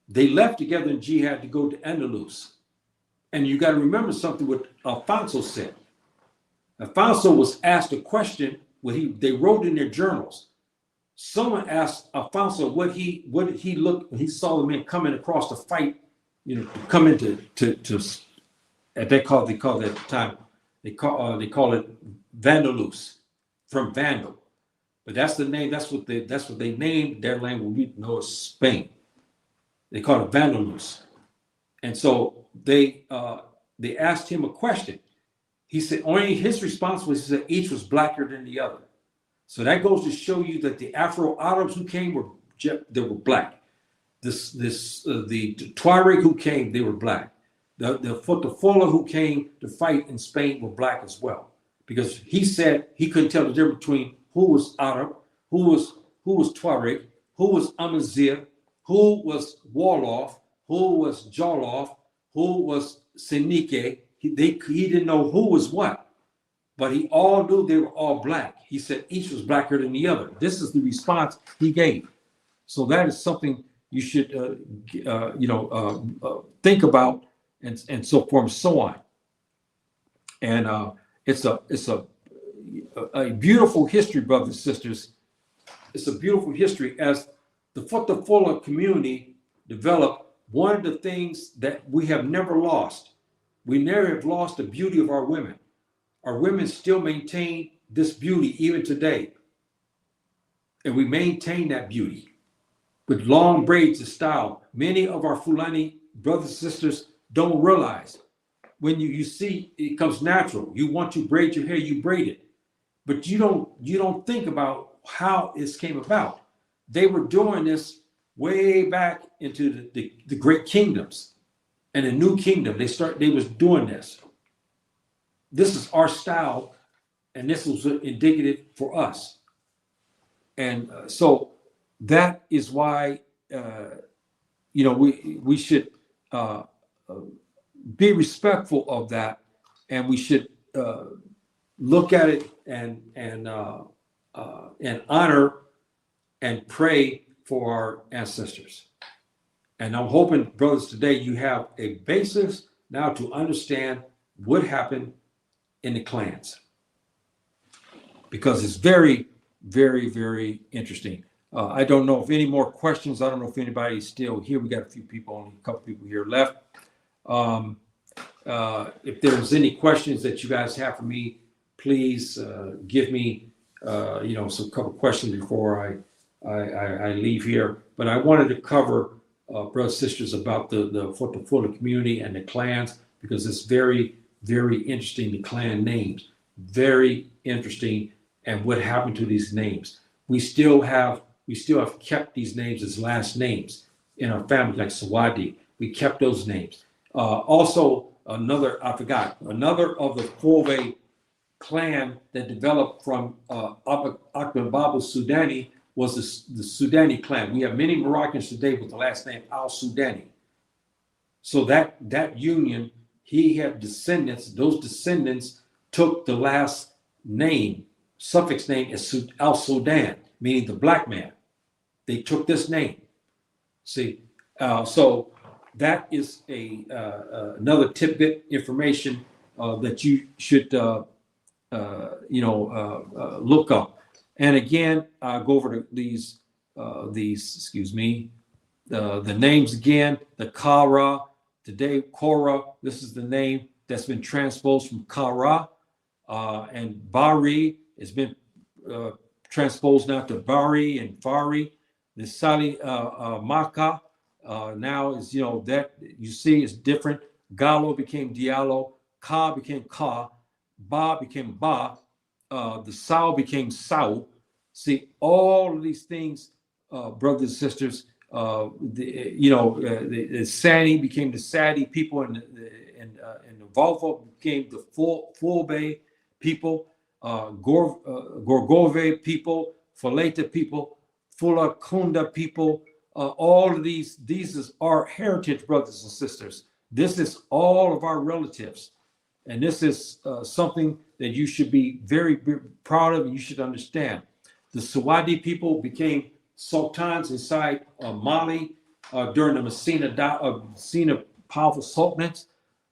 They left together in jihad to go to Andalus. And you got to remember something what Alfonso said. Alfonso was asked a question they wrote in their journals. Someone asked Alfonso what did he look when he saw the men coming across the fight, to come into to they call it at the time, they call it Vandalus, from Vandal. But that's the name, that's what they named their land, what we know as Spain. They call it Vandalus. And so they asked him a question. He said, only his response was, he said, each was blacker than the other. So that goes to show you that the Afro-Arabs who came they were black. The Tuareg who came, they were black. The Fula who came to fight in Spain were black as well. Because he said he couldn't tell the difference between who was Arab, who was Tuareg, who was Amazigh, who was Wolof, who was Jollof, who was Senike. He didn't know who was what, but he all knew they were all black. He said each was blacker than the other. This is the response he gave. So that is something you should, think about, and so forth and so on. And it's a beautiful history, brothers and sisters. It's a beautiful history. As the Fula community developed, one of the things that we have never lost, we never have lost the beauty of our women. Our women still maintain this beauty even today. And we maintain that beauty with long braids of style. Many of our Fulani brothers and sisters don't realize when you see it comes natural. You want to braid your hair, you braid it. But you don't think about how this came about. They were doing this way back into the great kingdoms and the new kingdom. They was doing this. This is our style, and this was indicative for us. And so that is why we should be respectful of that, and we should look at it and honor and pray for our ancestors. And I'm hoping, brothers, today you have a basis now to understand what happened in the clans, because it's very, very, very interesting. I don't know if any more questions. I don't know if anybody's still here. We got a few people, only a couple people here left. If there's any questions that you guys have for me, please give me some couple questions before I leave here. But I wanted to cover, brothers and sisters, about the Fula community and the clans, because it's very, very interesting, the clan names. Very interesting, and what happened to these names. We still have kept these names as last names in our family, like Sawadi. We kept those names. Also, another of the Fulbe clan that developed from Akbar Sudani was the Sudani clan. We have many Moroccans today with the last name Al-Sudani. So that union, he had descendants. Those descendants took the last name, suffix name is Al-Sudan, meaning the black man. They took this name. See, so that is another tidbit information that you should look up. And again, I'll go over these the names again. The Kara, today Korah, this is the name that's been transposed from Kara, and Bari has been transposed now to Bari and Fari. The Sali Maka now is, that you see is different. Gallo became Diallo, Ka became Ka, Ba became Ba, the Sao became Sao. See, all of these things, brothers and sisters, the Sani became the Sadi people, and the Volvo became the Fulbe people, Gorgove people, Faleta people, Fula Kunda people. All of these is our heritage, brothers and sisters. This is all of our relatives. And this is something that you should be very, very proud of, and you should understand. The Sawadi people became sultans inside Mali during the Messina powerful sultanates.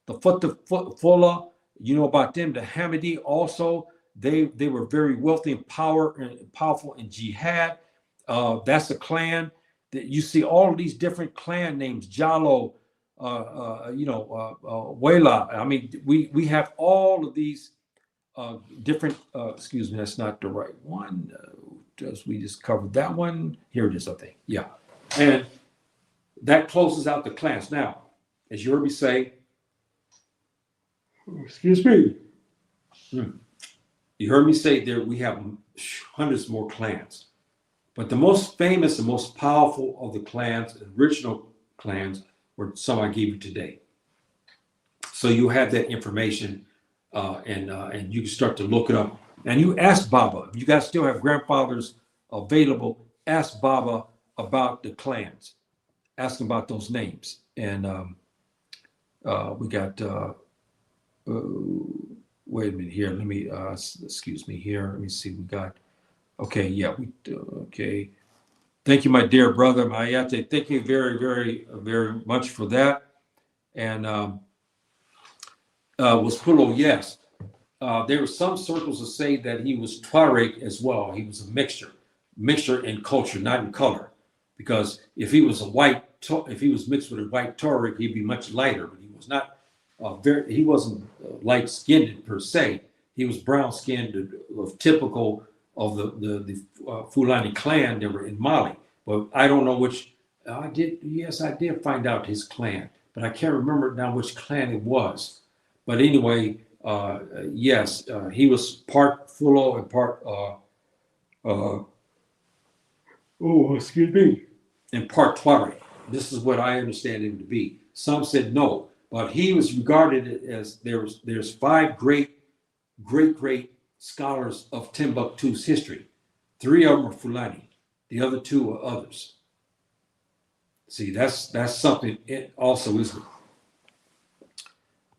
The Fula, you know about them. The Hamidi also, they were very wealthy and powerful in jihad. That's a clan that you see all of these different clan names, Jalo, Wela. I mean, we have all of these different. Excuse me, that's not the right one. We just covered that one. Here it is, I think. Yeah, and that closes out the clans. Now, as you heard me say, excuse me. You heard me say there we have hundreds more clans. But the most famous and most powerful of the clans, original clans, were some I gave you today. So you have that information, and you can start to look it up. And you ask Baba. If you guys still have grandfathers available, ask Baba about the clans. Ask him about those names. And we got. Wait a minute here. Let me. Excuse me here. Let me see. We got. Okay, yeah, okay. Thank you, my dear brother Mayate. Thank you very, very, very much for that. And was Pulo, yes. There were some circles that say that he was Tuareg as well. He was a mixture in culture, not in color. Because if he was if he was mixed with a white Tuareg, he'd be much lighter. But he was not he wasn't light-skinned per se. He was brown-skinned, typical of the Fulani clan that were in Mali. But I don't know which, I did find out his clan, but I can't remember now which clan it was. But anyway, yes, he was part Fulo and part, excuse me, and part Tuareg. This is what I understand him to be. Some said no, but he was regarded as, there's 5 great scholars of Timbuktu's history. 3 of them are Fulani. The other 2 are others. See, that's something it also is.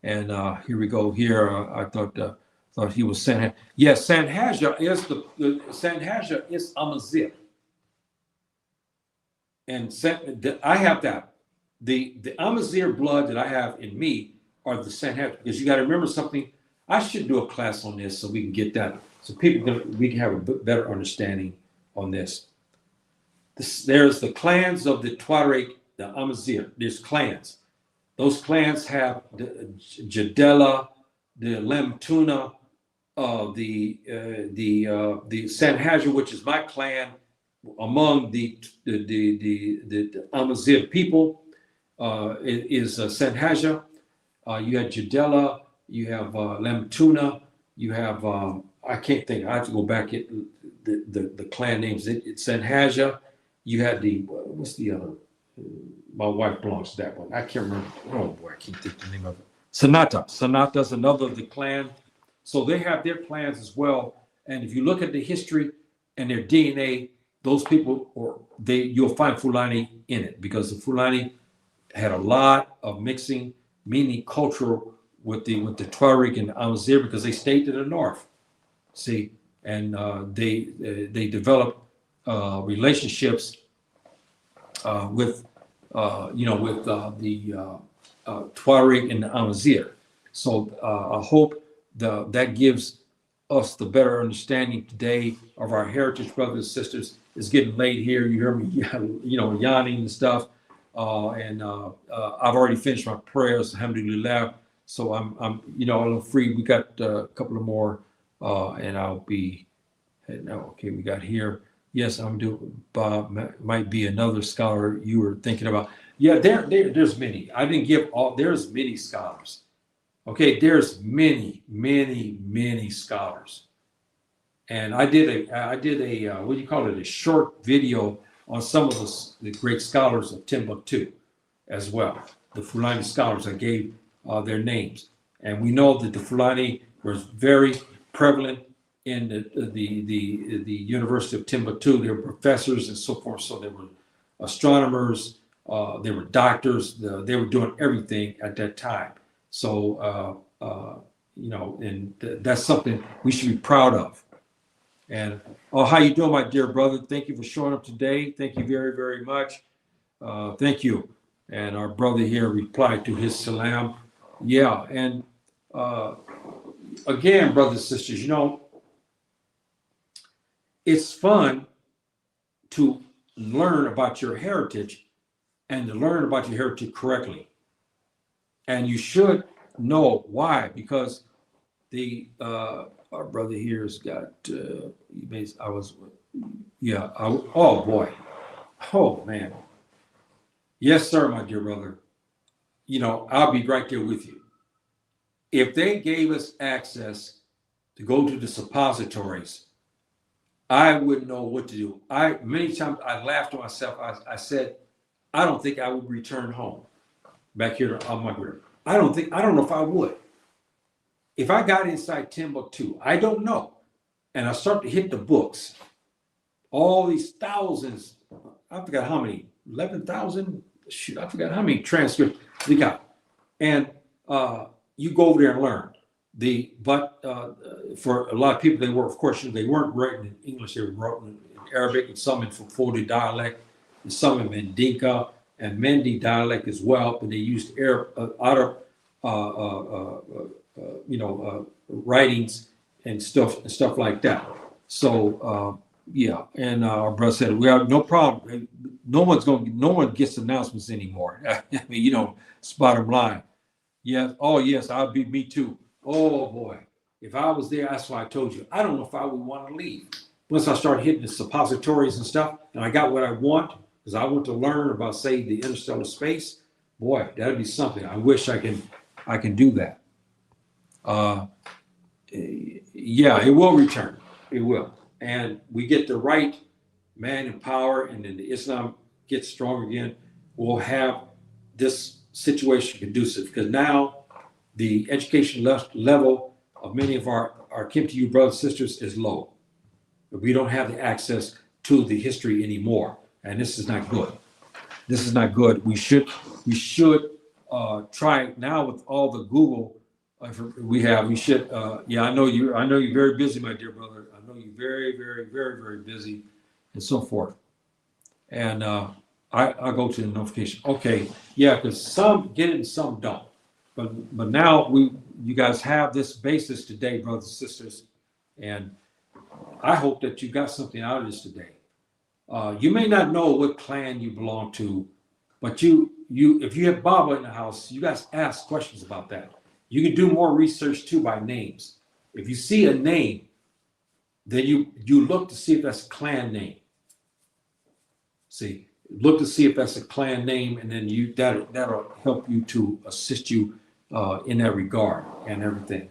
And here we go. Here, I thought he was Sanhaja. Yes, Sanhaja is Sanhaja is Amazigh. And I have that. The Amazigh blood that I have in me are the Sanhaja, because you got to remember something. I should do a class on this so we can get that, so we can have a better understanding on this. There's the clans of the Tuareg, the Amazigh. There's clans. Those clans have the Jadela, the Lemtuna, the Sanhaja, which is my clan, among the Amazigh people, is Sanhaja. You had Jadela. You have Lemtuna, you have, I can't think, I have to go back at the clan names. It's Sanhaja. You had what's the other? My wife belongs to that one. I can't remember. Oh boy, I can't think the name of it. Sanata's another of the clan. So they have their clans as well. And if you look at the history and their DNA, those people, you'll find Fulani in it, because the Fulani had a lot of mixing, meaning cultural, with the Tuareg and the Amazigh, because they stayed to the north. See, and they developed relationships with the Tuareg and the Amazigh. So I hope that gives us the better understanding today of our heritage, brothers and sisters. It's getting late here. You hear me, yawning and stuff. And I've already finished my prayers, alhamdulillah. So I'm a little free. We got a couple of more, and I'll be. Okay, we got here. Yes, I'm doing. Bob might be another scholar you were thinking about. Yeah, there's many. I didn't give all. There's many scholars. Okay, there's many scholars. And I did a what do you call it? A short video on some of the great scholars of Timbuktu, as well. The Fulani scholars, I gave their names, and we know that the Fulani was very prevalent in the University of Timbuktu. There were professors and so forth. So there were astronomers, there were doctors. They were doing everything at that time. So and that's something we should be proud of. And how you doing, my dear brother? Thank you for showing up today. Thank you very, very much. Thank you. And our brother here replied to his salam. Yeah, and again, brothers and sisters, it's fun to learn about your heritage and to learn about your heritage correctly. And you should know why, because our brother here's got I was oh boy, oh man, yes sir, my dear brother. I'll be right there with you. If they gave us access to go to the suppositories, I wouldn't know what to do. Many times I laughed to myself. I said, I don't think I would return home back here to Almaguer. I don't know if I would. If I got inside Timbuktu, I don't know. And I start to hit the books, all these thousands, I forgot how many, 11,000, shoot, I forgot how many transcripts we got. And you go over there and learn. But for a lot of people, they weren't writing in English, they were writing in Arabic, and some in Fulbe dialect, and some in Mandinka and Mende dialect as well, but they used Arab writings and stuff like that. So and our brother said we have no problem. No one gets announcements anymore. I mean, it's bottom line. Yes. Oh yes, I'll be me too. Oh boy, if I was there, that's why I told you. I don't know if I would want to leave. Once I start hitting the suppositories and stuff, and I got what I want, because I want to learn about, say, the interstellar space. Boy, that'd be something. I wish I can do that. Yeah, it will return. It will. And we get the right man in power, and then the Islam gets strong again. We'll have this situation conducive, because now the education level of many of our kin to you brothers and sisters is low. We don't have the access to the history anymore, and this is not good. This is not good. We should try now with all the Google we have. We should. I know you're very busy, my dear brother. I know you're very, very, very, very busy, and so forth. And I'll go to the notification. Okay, yeah, because some get it and some don't. But now you guys have this basis today, brothers and sisters, and I hope that you got something out of this today. You may not know what clan you belong to, but if you have Baba in the house, you guys ask questions about that. You can do more research too by names. If you see a name, then you look to see if that's a clan name. See, look to see if that's a clan name, and then that'll help you to assist you in that regard and everything.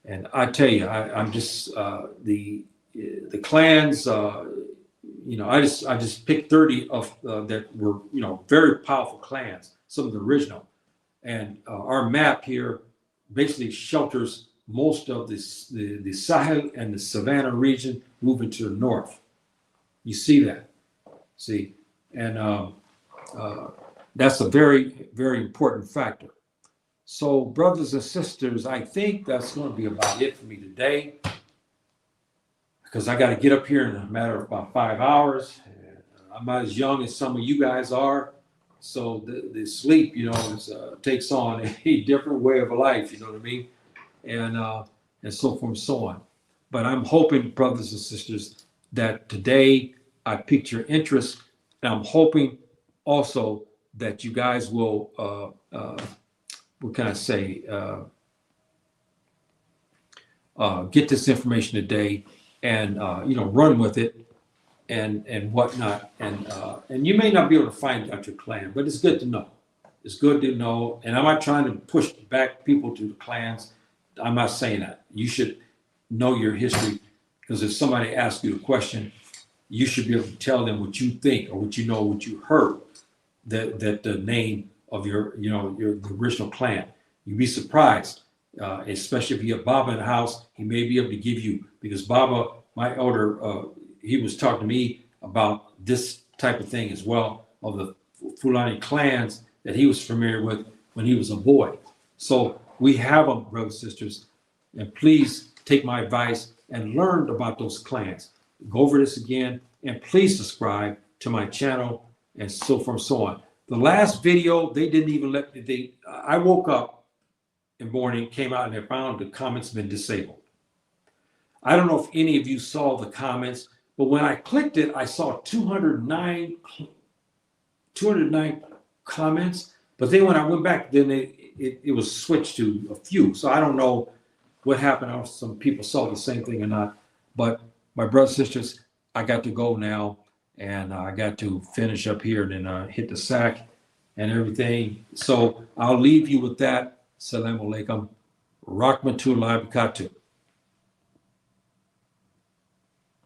And I tell you, I'm just the clans. I just picked 30 of that were very powerful clans, some of the original. And our map here basically shelters most of the Sahel and the Savannah region moving to the north. You see that? See, and that's a very, very important factor. So, brothers and sisters, I think that's going to be about it for me today, because I got to get up here in a matter of about 5 hours. I'm not as young as some of you guys are, so the sleep, takes on a different way of life. You know what I mean? And so forth and so on. But I'm hoping, brothers and sisters, that today I piqued your interest, and I'm hoping also that you guys will. What can I say? Get this information today, and run with it, and whatnot. And you may not be able to find out your clan, but it's good to know. It's good to know. And I'm not trying to push back people to the clans. I'm not saying that. You should know your history, because if somebody asks you a question, you should be able to tell them what you think or what you heard. That the name of your the original clan. You'd be surprised, especially if you have Baba in the house. He may be able to give you, because Baba, my elder, he was talking to me about this type of thing as well, of the Fulani clans that he was familiar with when he was a boy. So we have them, brothers and sisters, and please take my advice and learn about those clans. Go over this again, and please subscribe to my channel, and so forth and so on. The last video, they didn't even let me, I woke up in the morning, came out and I found the comments been disabled. I don't know if any of you saw the comments, but when I clicked it, I saw 209 comments. But then when I went back, then it was switched to a few. So I don't know what happened. I don't know if some people saw the same thing or not. But my brothers and sisters, I got to go now, and I got to finish up here and then hit the sack and everything. So I'll leave you with that. Assalamu alaikum. Rahmatullahi wa barakatuh.